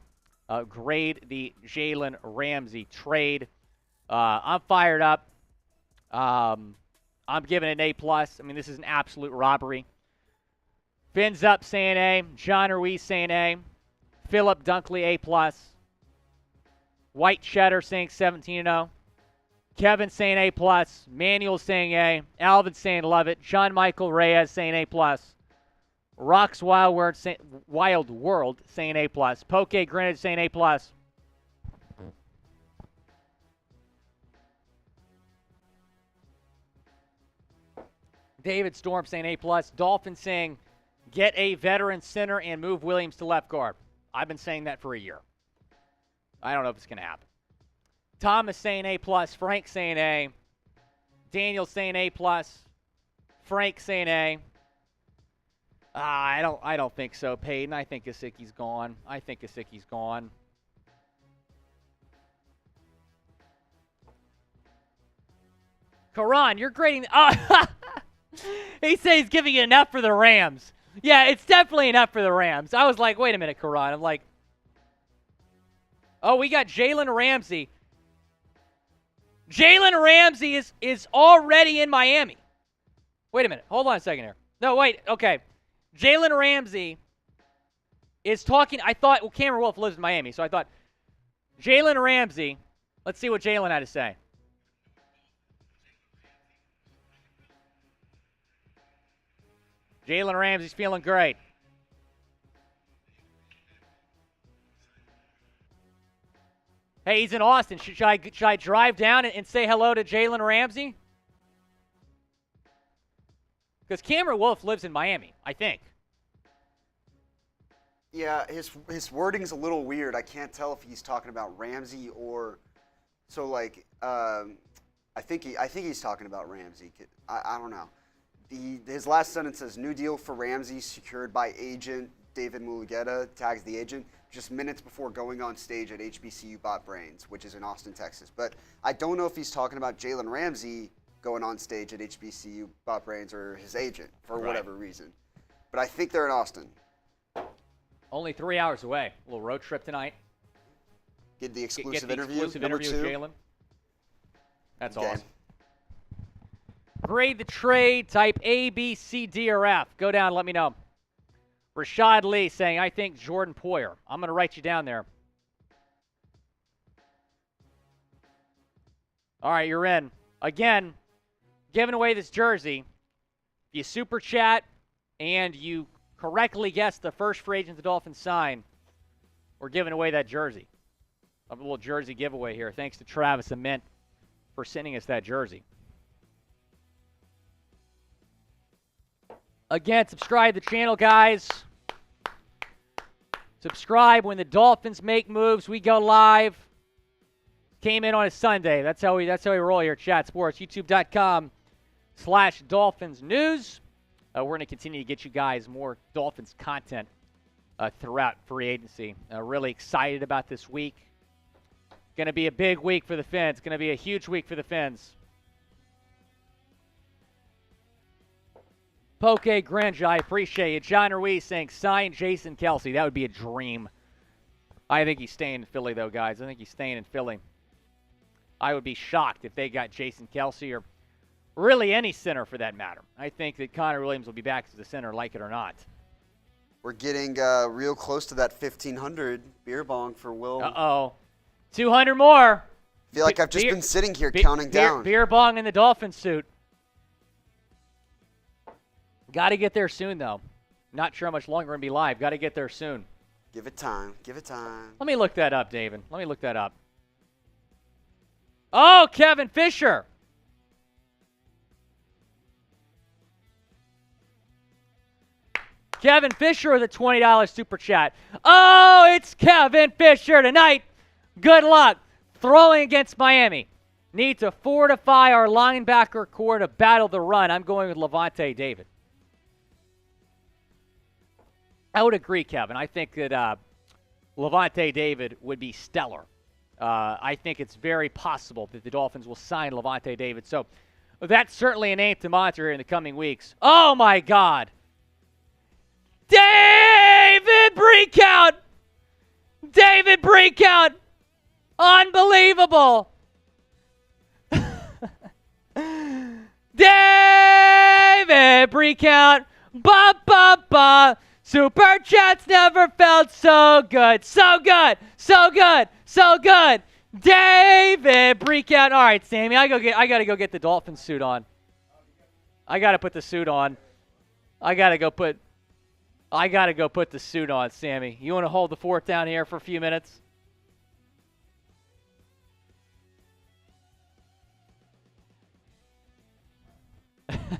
Grade the Jalen Ramsey trade. I'm fired up. I'm giving it an A+. I mean, this is an absolute robbery. Fins up saying A. John Ruiz saying A. Philip Dunkley A+. White Cheddar saying 17-0. Kevin saying A+. Manuel saying A. Alvin saying love it. John Michael Reyes saying A+. Rock's Wild World saying A+. Poke Grenade saying A+. David Storm saying A+. Dolphin saying get a veteran center and move Williams to left guard. I've been saying that for a year. I don't know if it's going to happen. Thomas saying A+. Frank saying A. Daniel saying A+. Frank saying A. I don't think so, Peyton. I think Gesicki's gone. Karan, you're grading. He says he's giving it enough for the Rams. Yeah, it's definitely enough for the Rams. I was like, wait a minute, Karan. I'm like, oh, we got Jalen Ramsey. Jalen Ramsey is already in Miami. Wait a minute. Hold on a second here. No, wait. Okay. Jalen Ramsey is talking. I thought, well, Cameron Wolf lives in Miami, so I thought Jalen Ramsey. Let's see what Jalen had to say. Jalen Ramsey's feeling great. Hey, he's in Austin. Should I drive down and say hello to Jalen Ramsey? Because Cameron Wolf lives in Miami, I think. Yeah, his wording's a little weird. I can't tell if he's talking about Ramsey or so like I think he's talking about Ramsey. I don't know. His last sentence says new deal for Ramsey secured by agent David Mulugeta, tags the agent, just minutes before going on stage at HBCU Bot Brains, which is in Austin, Texas. But I don't know if he's talking about Jalen Ramsey going on stage at HBCU Bot Brains or his agent for whatever reason. But I think they're in Austin. Only 3 hours away. A little road trip tonight. Get the exclusive interview. Exclusive interview with Jalen. That's okay. Awesome. Grade the trade. Type A, B, C, D, or F. Go down and let me know. Rashad Lee saying, I think Jordan Poyer. I'm going to write you down there. All right, you're in. Again, giving away this jersey. If you super chat and you correctly guess the first free agent the Dolphins sign, we're giving away that jersey. A little jersey giveaway here. Thanks to Travis and Mint for sending us that jersey. Again, subscribe to the channel, guys. Subscribe when the Dolphins make moves. We go live. Came in on a Sunday. That's how we roll here at Chat Sports. YouTube.com/Dolphins News. We're going to continue to get you guys more Dolphins content throughout free agency. Really excited about this week. Going to be a big week for the Fins. Going to be a huge week for the Fins. Poke Gringe, I appreciate you. John Ruiz saying, sign Jason Kelsey. That would be a dream. I think he's staying in Philly, though, guys. I think he's staying in Philly. I would be shocked if they got Jason Kelsey or really any center for that matter. I think that Connor Williams will be back as the center, like it or not. We're getting real close to that 1,500 beer bong for Will. Uh-oh. 200 more. I feel like I've just been sitting here counting down. Beer bong in the Dolphin suit. Got to get there soon, though. Not sure how much longer we're going to be live. Got to get there soon. Give it time. Give it time. Let me look that up, David. Let me look that up. Oh, Kevin Fisher. Kevin Fisher with a $20 super chat. Oh, it's Kevin Fisher tonight. Good luck. Throwing against Miami. Need to fortify our linebacker core to battle the run. I'm going with Levante David. I would agree, Kevin. I think that Levante David would be stellar. I think it's very possible that the Dolphins will sign Levante David. So that's certainly a name to monitor here in the coming weeks. Oh, my God. David Breakout! David Breakout! Unbelievable! David Breakout! Ba, ba, ba! Super Chats never felt so good. So good. So good. So good. David Breakout. All right, Sammy, I got to go get the Dolphin suit on. I got to put the suit on. I got to go put the suit on, Sammy. You want to hold the fort down here for a few minutes?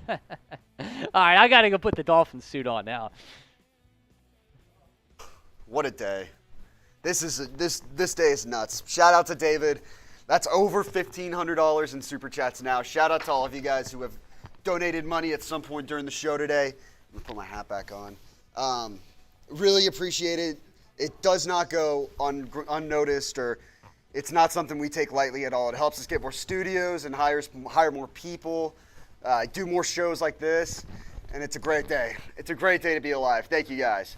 All right, I got to go put the Dolphin suit on now. What a day. This day is nuts. Shout out to David. That's over $1,500 in Super Chats now. Shout out to all of you guys who have donated money at some point during the show today. Let me put my hat back on. Really appreciate it. It does not go unnoticed, or it's not something we take lightly at all. It helps us get more studios and hire more people, do more shows like this, and it's a great day. It's a great day to be alive. Thank you, guys.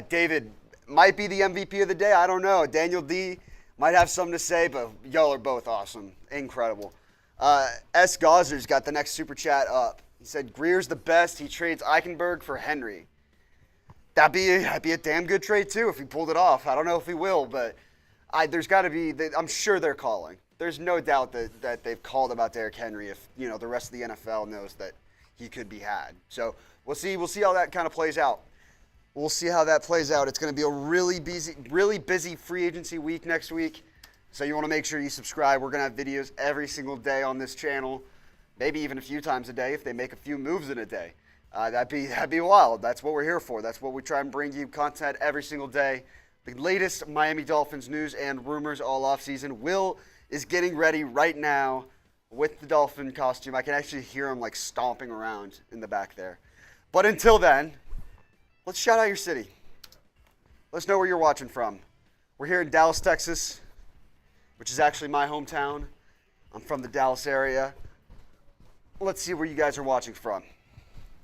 David might be the MVP of the day. I don't know. Daniel D might have something to say, but y'all are both awesome. Incredible. S. Gauser's got the next super chat up. He said, Grier's the best. He trades Eichenberg for Henry. That'd be a damn good trade, too, if he pulled it off. I don't know if he will, but there's got to be – I'm sure they're calling. There's no doubt that they've called about Derrick Henry if, the rest of the NFL knows that he could be had. So we'll see how that kind of plays out. We'll see how that plays out. It's going to be a really busy free agency week next week. So you want to make sure you subscribe. We're going to have videos every single day on this channel, maybe even a few times a day if they make a few moves in a day. That'd be wild. That's what we're here for. That's what we try and bring you content every single day. The latest Miami Dolphins news and rumors all offseason. Will is getting ready right now with the Dolphin costume. I can actually hear him like stomping around in the back there. But until then, let's shout out your city. Let's know where you're watching from. We're here in Dallas, Texas, which is actually my hometown. I'm from the Dallas area. Let's see where you guys are watching from.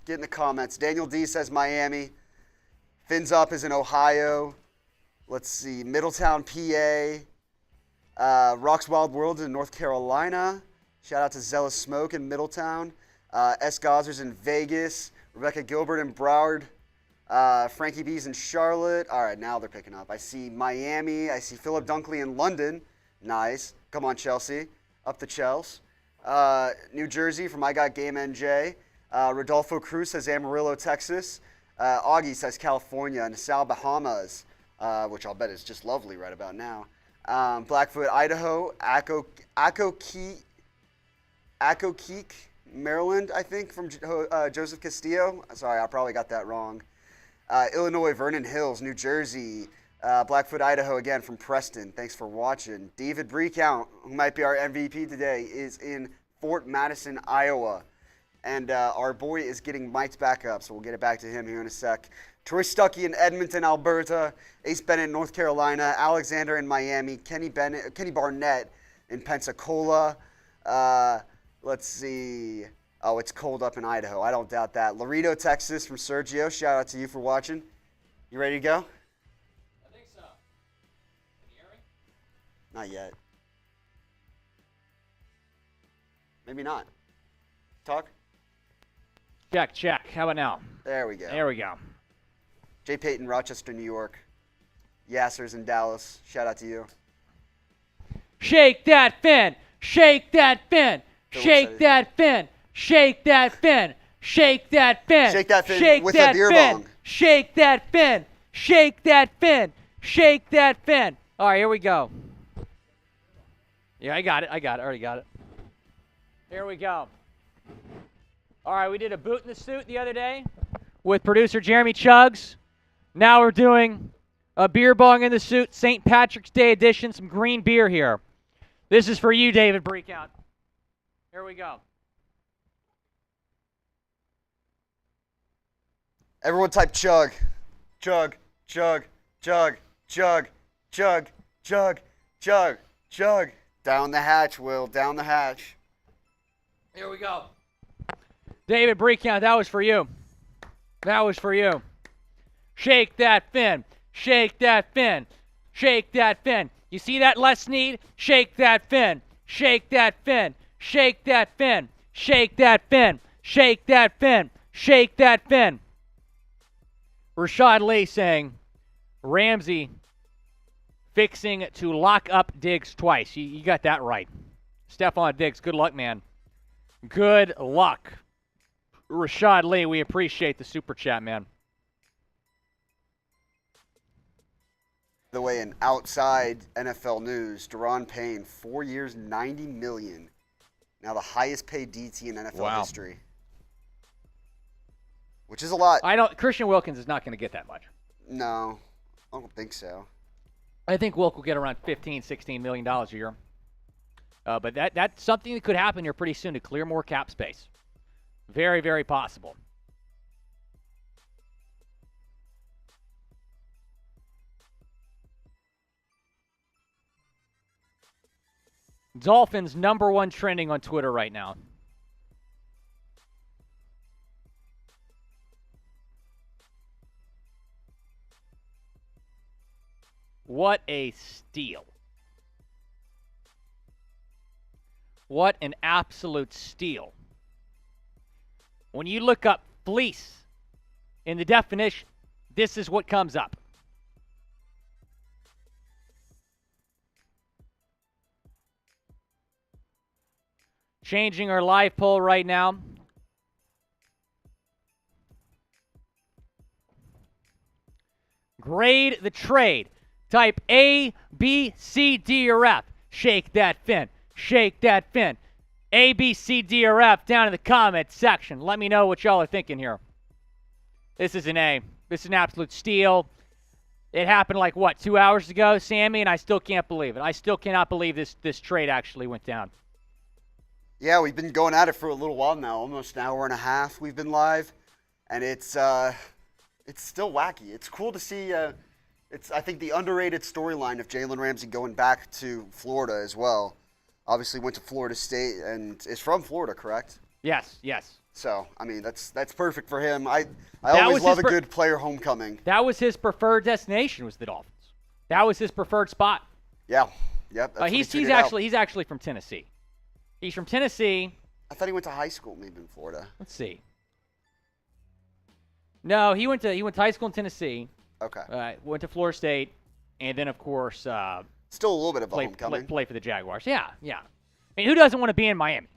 Get in the comments. Daniel D says Miami. Fins Up is in Ohio. Let's see. Middletown, PA. Rock's Wild World in North Carolina. Shout out to Zealous Smoke in Middletown. S. Gozer's in Vegas. Rebecca Gilbert in Broward. Frankie B's in Charlotte. All right, now they're picking up. I see Miami. I see Philip Dunkley in London. Nice. Come on, Chelsea. Up the Chels. New Jersey from I Got Game NJ. Rodolfo Cruz says Amarillo, Texas. Augie says California. Nassau, Bahamas, which I'll bet is just lovely right about now. Blackfoot, Idaho. Accokeek, Maryland, I think, from Joseph Castillo. Sorry, I probably got that wrong. Illinois, Vernon Hills, New Jersey. Blackfoot, Idaho, again, from Preston. Thanks for watching. David Breakout, who might be our MVP today, is in Fort Madison, Iowa. And our boy is getting mic'd back up, so we'll get it back to him here in a sec. Troy Stuckey in Edmonton, Alberta. Ace Bennett in North Carolina. Alexander in Miami. Kenny Barnett in Pensacola. Let's see. Oh, it's cold up in Idaho. I don't doubt that. Laredo, Texas from Sergio. Shout out to you for watching. You ready to go? I think so. Can you hear me? Not yet. Maybe not. Talk? Check. How about now? There we go. There we go. Jay Payton, Rochester, New York. Yasser's in Dallas. Shout out to you. Shake that fin. Shake that fin. Shake that fin. Shake that fin. Shake that fin. Shake that fin with a beer bong. Shake that fin. Shake that fin. Shake that fin. All right, here we go. Yeah, I got it. I already got it. Here we go. All right, we did a boot in the suit the other day with producer Jeremy Chuggs. Now we're doing a beer bong in the suit, St. Patrick's Day edition, some green beer here. This is for you, David Breakout. Here we go. Everyone type chug. Chug, chug, chug, chug, chug, chug, chug, chug. Down the hatch, Will. Down the hatch. Here we go. David Breakout, that was for you. That was for you. Shake that fin. Shake that fin. Shake that fin. You see that, Les Snead? Shake that fin. Shake that fin. Shake that fin. Shake that fin. Shake that fin. Shake that fin. Rashad Lee saying, Ramsey fixing to lock up Diggs twice. You got that right. Stephon Diggs, good luck, man. Good luck. Rashad Lee, we appreciate the super chat, man. By the way, in outside NFL news, Daron Payne, 4 years, $90 million. Now the highest paid DT in NFL history. Which is a lot. Christian Wilkins is not going to get that much. No, I don't think so. I think Wilk will get around $15, $16 million a year. But that's something that could happen here pretty soon to clear more cap space. Very, very possible. Dolphins #1 trending on Twitter right now. What a steal. What an absolute steal. When you look up fleece in the definition, this is what comes up. Changing our live poll right now. Grade the trade. Type A, B, C, D, or F. Shake that fin. Shake that fin. A, B, C, D, or F down in the comment section. Let me know what y'all are thinking here. This is an A. This is an absolute steal. It happened like, 2 hours ago, Sammy, and I still can't believe it. I still cannot believe this trade actually went down. Yeah, we've been going at it for a little while now, almost an hour and a half we've been live, and it's still wacky. It's cool to see. It's, I think, the underrated storyline of Jalen Ramsey going back to Florida as well. Obviously went to Florida State and is from Florida, correct? Yes, yes. So, I mean, that's perfect for him. I always love a good player homecoming. That was his preferred destination, was the Dolphins. That was his preferred spot. Yeah, yep. That's he's actually from Tennessee. He's from Tennessee. I thought he went to high school maybe in Florida. Let's see. No, he went to high school in Tennessee. Okay. Went to Florida State, and then of course still a little bit of a homecoming. Play for the Jaguars. Yeah, yeah. I mean, who doesn't want to be in Miami?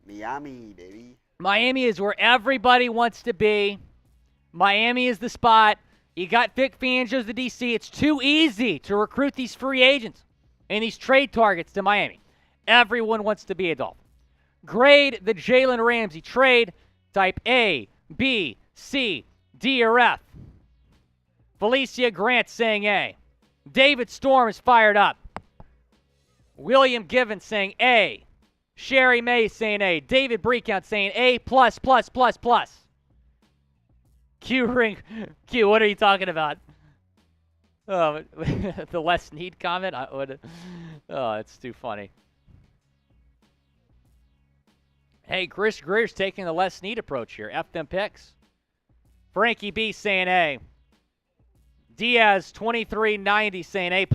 Miami, baby. Miami is where everybody wants to be. Miami is the spot. You got Vic Fangio's the DC. It's too easy to recruit these free agents and these trade targets to Miami. Everyone wants to be a Dolphin. Grade the Jalen Ramsey trade. Type A, B, C, D, or F. Felicia Grant saying A. David Storm is fired up. William Givens saying A. Sherry May saying A. David Breakout saying A+++++. Q, what are you talking about? Oh, the less need comment? Oh, it's too funny. Hey, Chris Grier's taking the less need approach here. F them picks. Frankie B saying A. Diaz 2390 saying A+.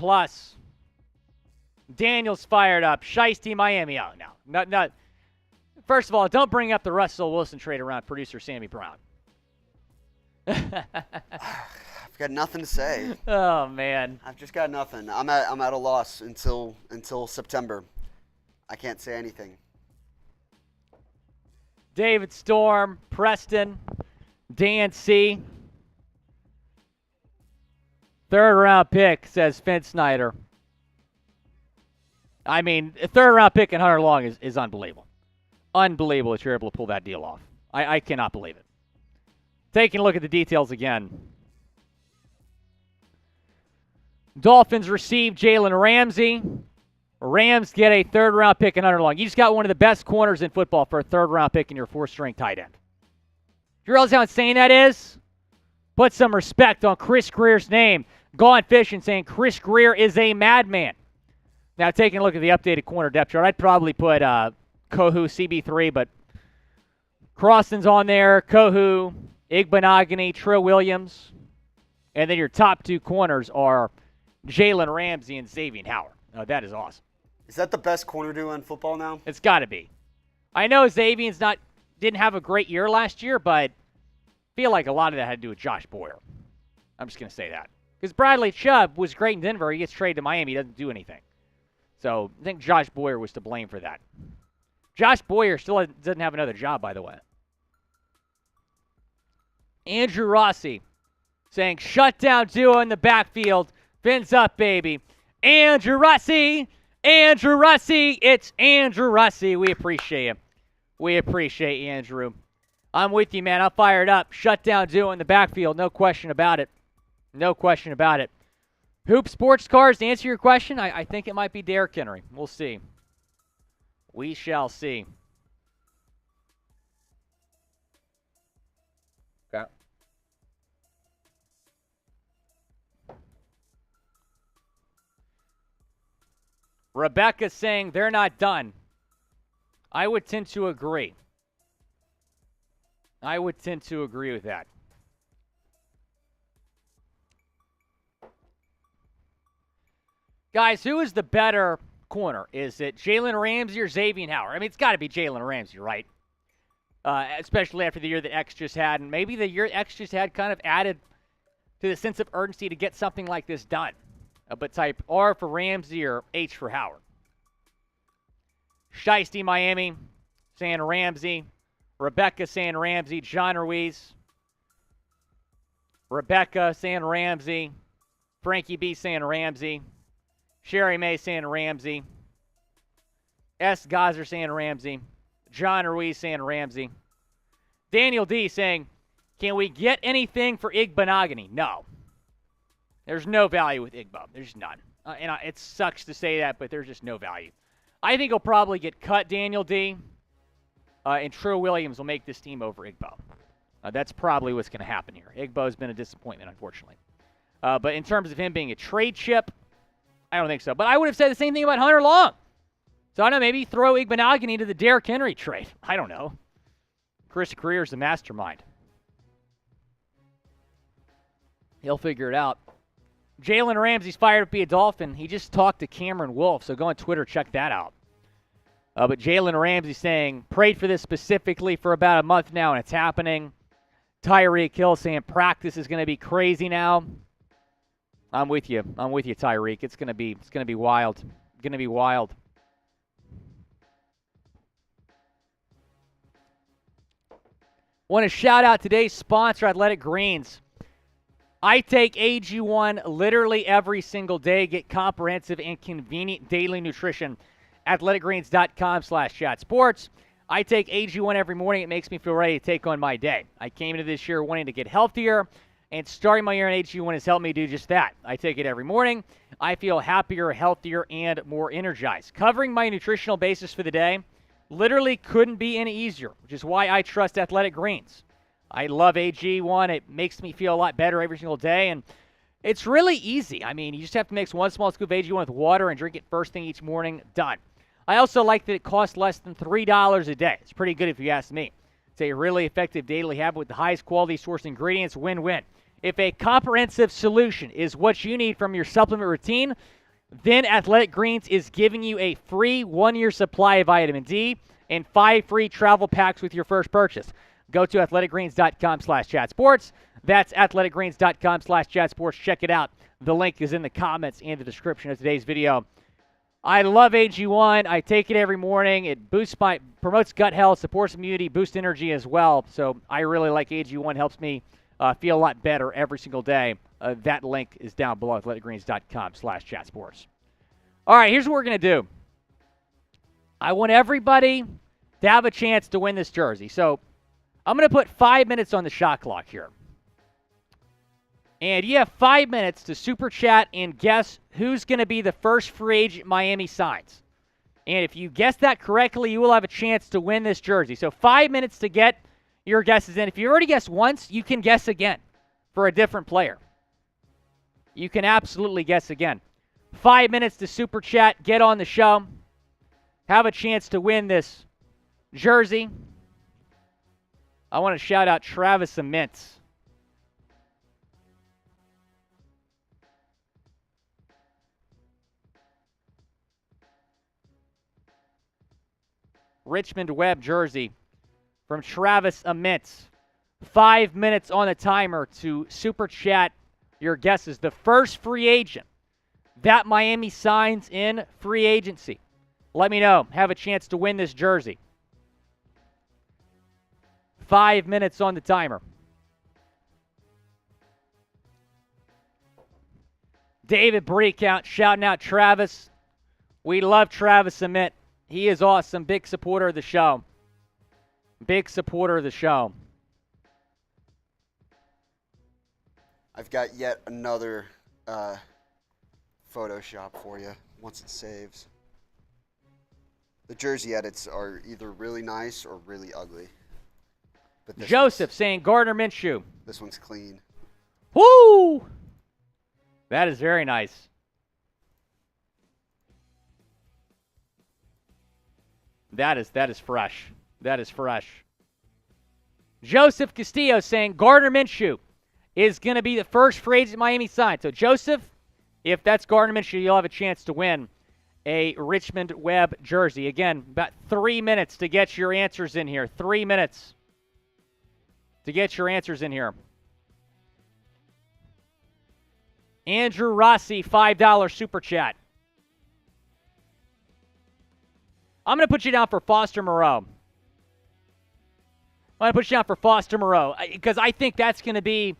Daniel's fired up. Shiesty Miami. Oh, no. No. First of all, don't bring up the Russell Wilson trade around producer Sammy Brown. I've got nothing to say. Oh, man. I've just got nothing. I'm at a loss until September. I can't say anything. David Storm, Preston, Dan C. Third-round pick, says Finn Snyder. I mean, a third-round pick in Hunter Long is unbelievable. Unbelievable that you're able to pull that deal off. I cannot believe it. Taking a look at the details again. Dolphins receive Jalen Ramsey. Rams get a third-round pick in Hunter Long. You just got one of the best corners in football for a third-round pick in your fourth-string tight end. You realize how insane that is? Put some respect on Chris Grier's name. Gone fishing saying Chris Grier is a madman. Now, taking a look at the updated corner depth chart, I'd probably put Kohu CB3, but Croston's on there, Kohu, Igbenogany, Trill Williams, and then your top two corners are Jalen Ramsey and Xavien Howard. Oh, that is awesome. Is that the best corner duo in football now? It's got to be. I know Xavien's didn't have a great year last year, but I feel like a lot of that had to do with Josh Boyer. I'm just going to say that. Because Bradley Chubb was great in Denver. He gets traded to Miami. He doesn't do anything. So I think Josh Boyer was to blame for that. Josh Boyer still doesn't have another job, by the way. Andrew Rossi saying, shutdown duo in the backfield. Fins up, baby. Andrew Rossi. It's Andrew Rossi. We appreciate you. We appreciate you, Andrew. I'm with you, man. I'm fired up. Shutdown duo in the backfield. No question about it. No question about it. Hoop Sports Cars, to answer your question, I think it might be Derrick Henry. We'll see. We shall see. Okay. Rebecca saying they're not done. I would tend to agree. I would tend to agree with that. Guys, who is the better corner? Is it Jalen Ramsey or Xavien Howard? I mean, it's got to be Jalen Ramsey, right? Especially after the year that X just had. And maybe the year X just had kind of added to the sense of urgency to get something like this done. But type R for Ramsey or H for Howard. Shiesty Miami saying Ramsey. Rebecca saying Ramsey. John Ruiz. Rebecca saying Ramsey. Frankie B saying Ramsey. Sherry May saying Ramsey. S. Gazer saying Ramsey. John Ruiz saying Ramsey. Daniel D saying, can we get anything for Igbenogany? No. There's no value with Igbo. There's none. It sucks to say that, but there's just no value. I think he'll probably get cut, Daniel D. And True Williams will make this team over Igbo. That's probably what's going to happen here. Igbo's been a disappointment, unfortunately. But in terms of him being a trade chip, I don't think so. But I would have said the same thing about Hunter Long. So I don't know, maybe throw Igbenogany to the Derrick Henry trade. I don't know. Chris Grier's the mastermind. He'll figure it out. Jalen Ramsey's fired to be a Dolphin. He just talked to Cameron Wolfe, so go on Twitter, check that out. But Jalen Ramsey saying, prayed for this specifically for about a month now, and it's happening. Tyreek Hill saying practice is going to be crazy now. I'm with you. I'm with you, Tyreek. It's gonna be wild. Gonna be wild. Want to shout out today's sponsor, Athletic Greens. I take AG1 literally every single day. Get comprehensive and convenient daily nutrition. AthleticGreens.com/chatsports. I take AG1 every morning. It makes me feel ready to take on my day. I came into this year wanting to get healthier. And starting my year in AG1 has helped me do just that. I take it every morning. I feel happier, healthier, and more energized. Covering my nutritional basis for the day literally couldn't be any easier, which is why I trust Athletic Greens. I love AG1. It makes me feel a lot better every single day, and it's really easy. I mean, you just have to mix one small scoop of AG1 with water and drink it first thing each morning. Done. I also like that it costs less than $3 a day. It's pretty good if you ask me. It's a really effective daily habit with the highest quality source ingredients. Win-win. If a comprehensive solution is what you need from your supplement routine, then Athletic Greens is giving you a free 1-year supply of vitamin D and 5 free travel packs with your first purchase. Go to athleticgreens.com/chatsports. That's athleticgreens.com/chatsports. Check it out. The link is in the comments and the description of today's video. I love AG1. I take it every morning. It promotes gut health, supports immunity, boosts energy as well. So I really like AG1. Helps me feel a lot better every single day. That link is down below, athleticgreens.com/chatsports. All right, here's what we're going to do. I want everybody to have a chance to win this jersey. So I'm going to put 5 minutes on the shot clock here. And you have 5 minutes to super chat and guess who's going to be the first free agent Miami signs. And if you guess that correctly, you will have a chance to win this jersey. So 5 minutes to get your guesses in. If you already guessed once, you can guess again for a different player. You can absolutely guess again. 5 minutes to super chat, get on the show, have a chance to win this jersey. I want to shout out Travis Amintz. Richmond Webb jersey from Travis Amintz. 5 minutes on the timer to super chat your guesses. The first free agent that Miami signs in free agency. Let me know. Have a chance to win this jersey. 5 minutes on the timer. David Breakout shouting out Travis. We love Travis Amintz. He is awesome. Big supporter of the show. Big supporter of the show. I've got yet another Photoshop for you once it saves. The jersey edits are either really nice or really ugly. But Joseph saying Gardner Minshew. This one's clean. Woo! That is very nice. That is fresh. That is fresh. Joseph Castillo saying Gardner Minshew is going to be the first free agent Miami signed. So, Joseph, if that's Gardner Minshew, you'll have a chance to win a Richmond Webb jersey. Again, about 3 minutes to get your answers in here. 3 minutes to get your answers in here. Andrew Rossi, $5 super chat. I'm going to put you down for Foster Moreau. I'm going to put you down for Foster Moreau because I think that's going to be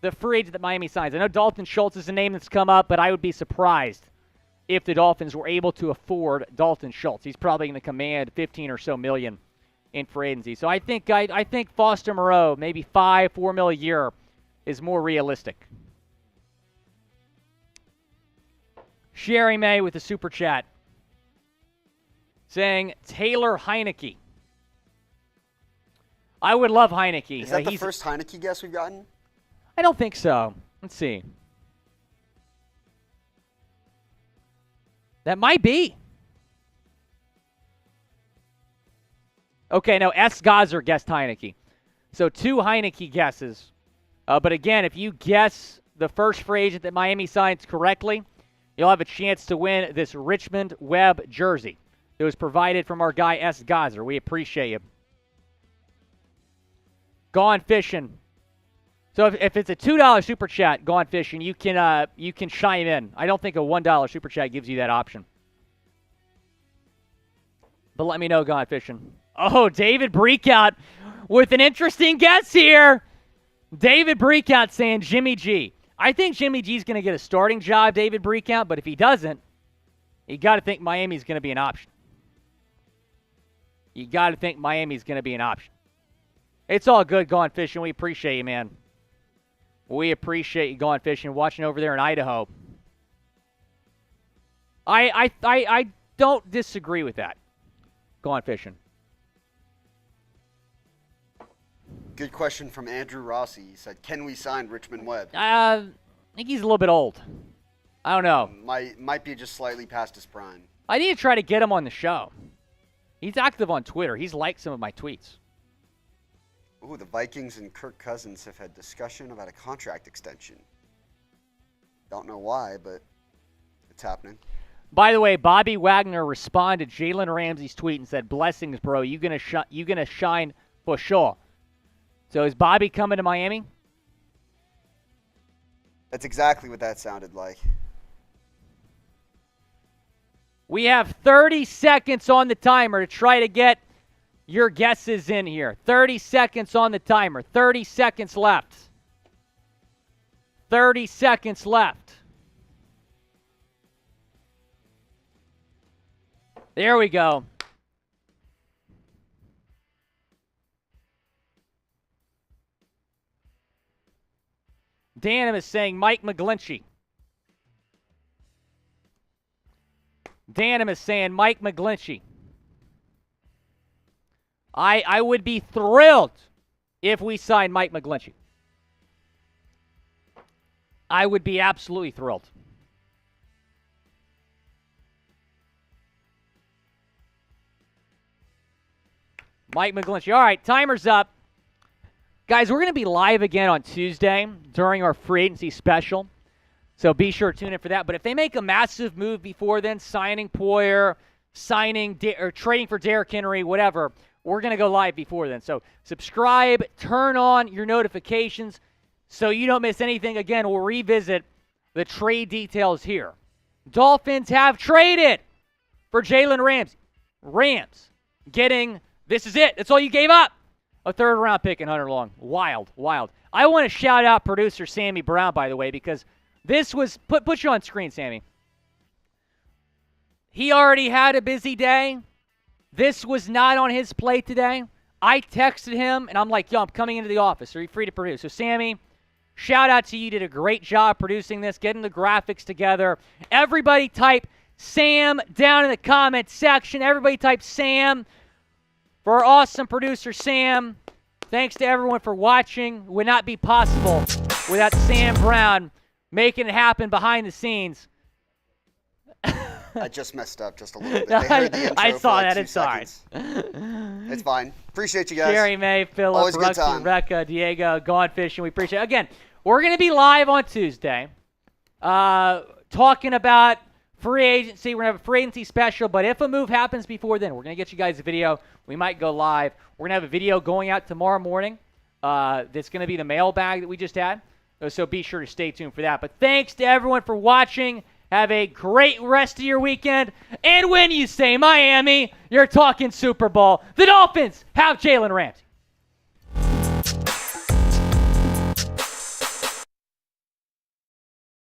the free agent that Miami signs. I know Dalton Schultz is a name that's come up, but I would be surprised if the Dolphins were able to afford Dalton Schultz. He's probably going to command 15 or so million in free agency. So I think Foster Moreau, maybe $4 million a year, is more realistic. Sherry May with a super chat saying Taylor Heineke. I would love Heineke. Is that the first Heineke guess we've gotten? I don't think so. Let's see. That might be. Okay, no, S. Gazer guessed Heineke. So 2 Heineke guesses. But again, if you guess the first free agent that Miami signs correctly, you'll have a chance to win this Richmond Webb jersey. It was provided from our guy S. Gazer. We appreciate you. Gone Fishing. So if it's a $2 super chat, Gone Fishing, you can chime in. I don't think a $1 super chat gives you that option. But let me know, Gone Fishing. Oh, David Breakout with an interesting guess here. David Breakout saying Jimmy G. I think Jimmy G's going to get a starting job, David Breakout, but if he doesn't, you got to think Miami's going to be an option. You got to think Miami's going to be an option. It's all good, Gone Fishing. We appreciate you, man. We appreciate you, Gone Fishing, watching over there in Idaho. I don't disagree with that, Gone Fishing. Good question from Andrew Rossi. He said, can we sign Richmond Webb? I think he's a little bit old. I don't know. Might be just slightly past his prime. I need to try to get him on the show. He's active on Twitter. He's liked some of my tweets. Ooh, the Vikings and Kirk Cousins have had discussion about a contract extension. Don't know why, but it's happening. By the way, Bobby Wagner responded to Jalen Ramsey's tweet and said, "Blessings, bro. You gonna shine for sure." So is Bobby coming to Miami? That's exactly what that sounded like. We have 30 seconds on the timer to try to get your guesses in here. 30 seconds on the timer. 30 seconds left. 30 seconds left. There we go. Danham is saying Mike McGlinchey. Danham is saying Mike McGlinchey. I would be thrilled if we signed Mike McGlinchey. I would be absolutely thrilled. Mike McGlinchey. All right, timer's up. Guys, we're going to be live again on Tuesday during our free agency special. So be sure to tune in for that. But if they make a massive move before then, signing Poyer, or trading for Derrick Henry, whatever, we're going to go live before then. So subscribe, turn on your notifications so you don't miss anything. Again, we'll revisit the trade details here. Dolphins have traded for Jalen Ramsey. Rams getting, this is it. That's all you gave up. A third-round pick in Hunter Long. Wild, wild. I want to shout out producer Sammy Brown, by the way, because this was, put you on screen, Sammy. He already had a busy day. This was not on his plate today. I texted him, and I'm like, yo, I'm coming into the office. Are you free to produce? So, Sammy, shout out to you. You did a great job producing this, getting the graphics together. Everybody type Sam down in the comment section. Everybody type Sam for our awesome producer, Sam. Thanks to everyone for watching. Would not be possible without Sam Brown making it happen behind the scenes. I just messed up just a little bit. They heard the intro I for saw like that. 2 It's sorry. seconds. It's fine. Appreciate you guys. Jerry May, Philip, Always a good Ruxy, time. Rebecca, Diego, Gone Fishing. We appreciate it. Again, we're going to be live on Tuesday talking about free agency. We're going to have a free agency special, but if a move happens before then, we're going to get you guys a video. We might go live. We're going to have a video going out tomorrow morning. That's going to be the mailbag that we just had. So be sure to stay tuned for that. But thanks to everyone for watching. Have a great rest of your weekend. And when you say Miami, you're talking Super Bowl. The Dolphins have Jalen Ramsey.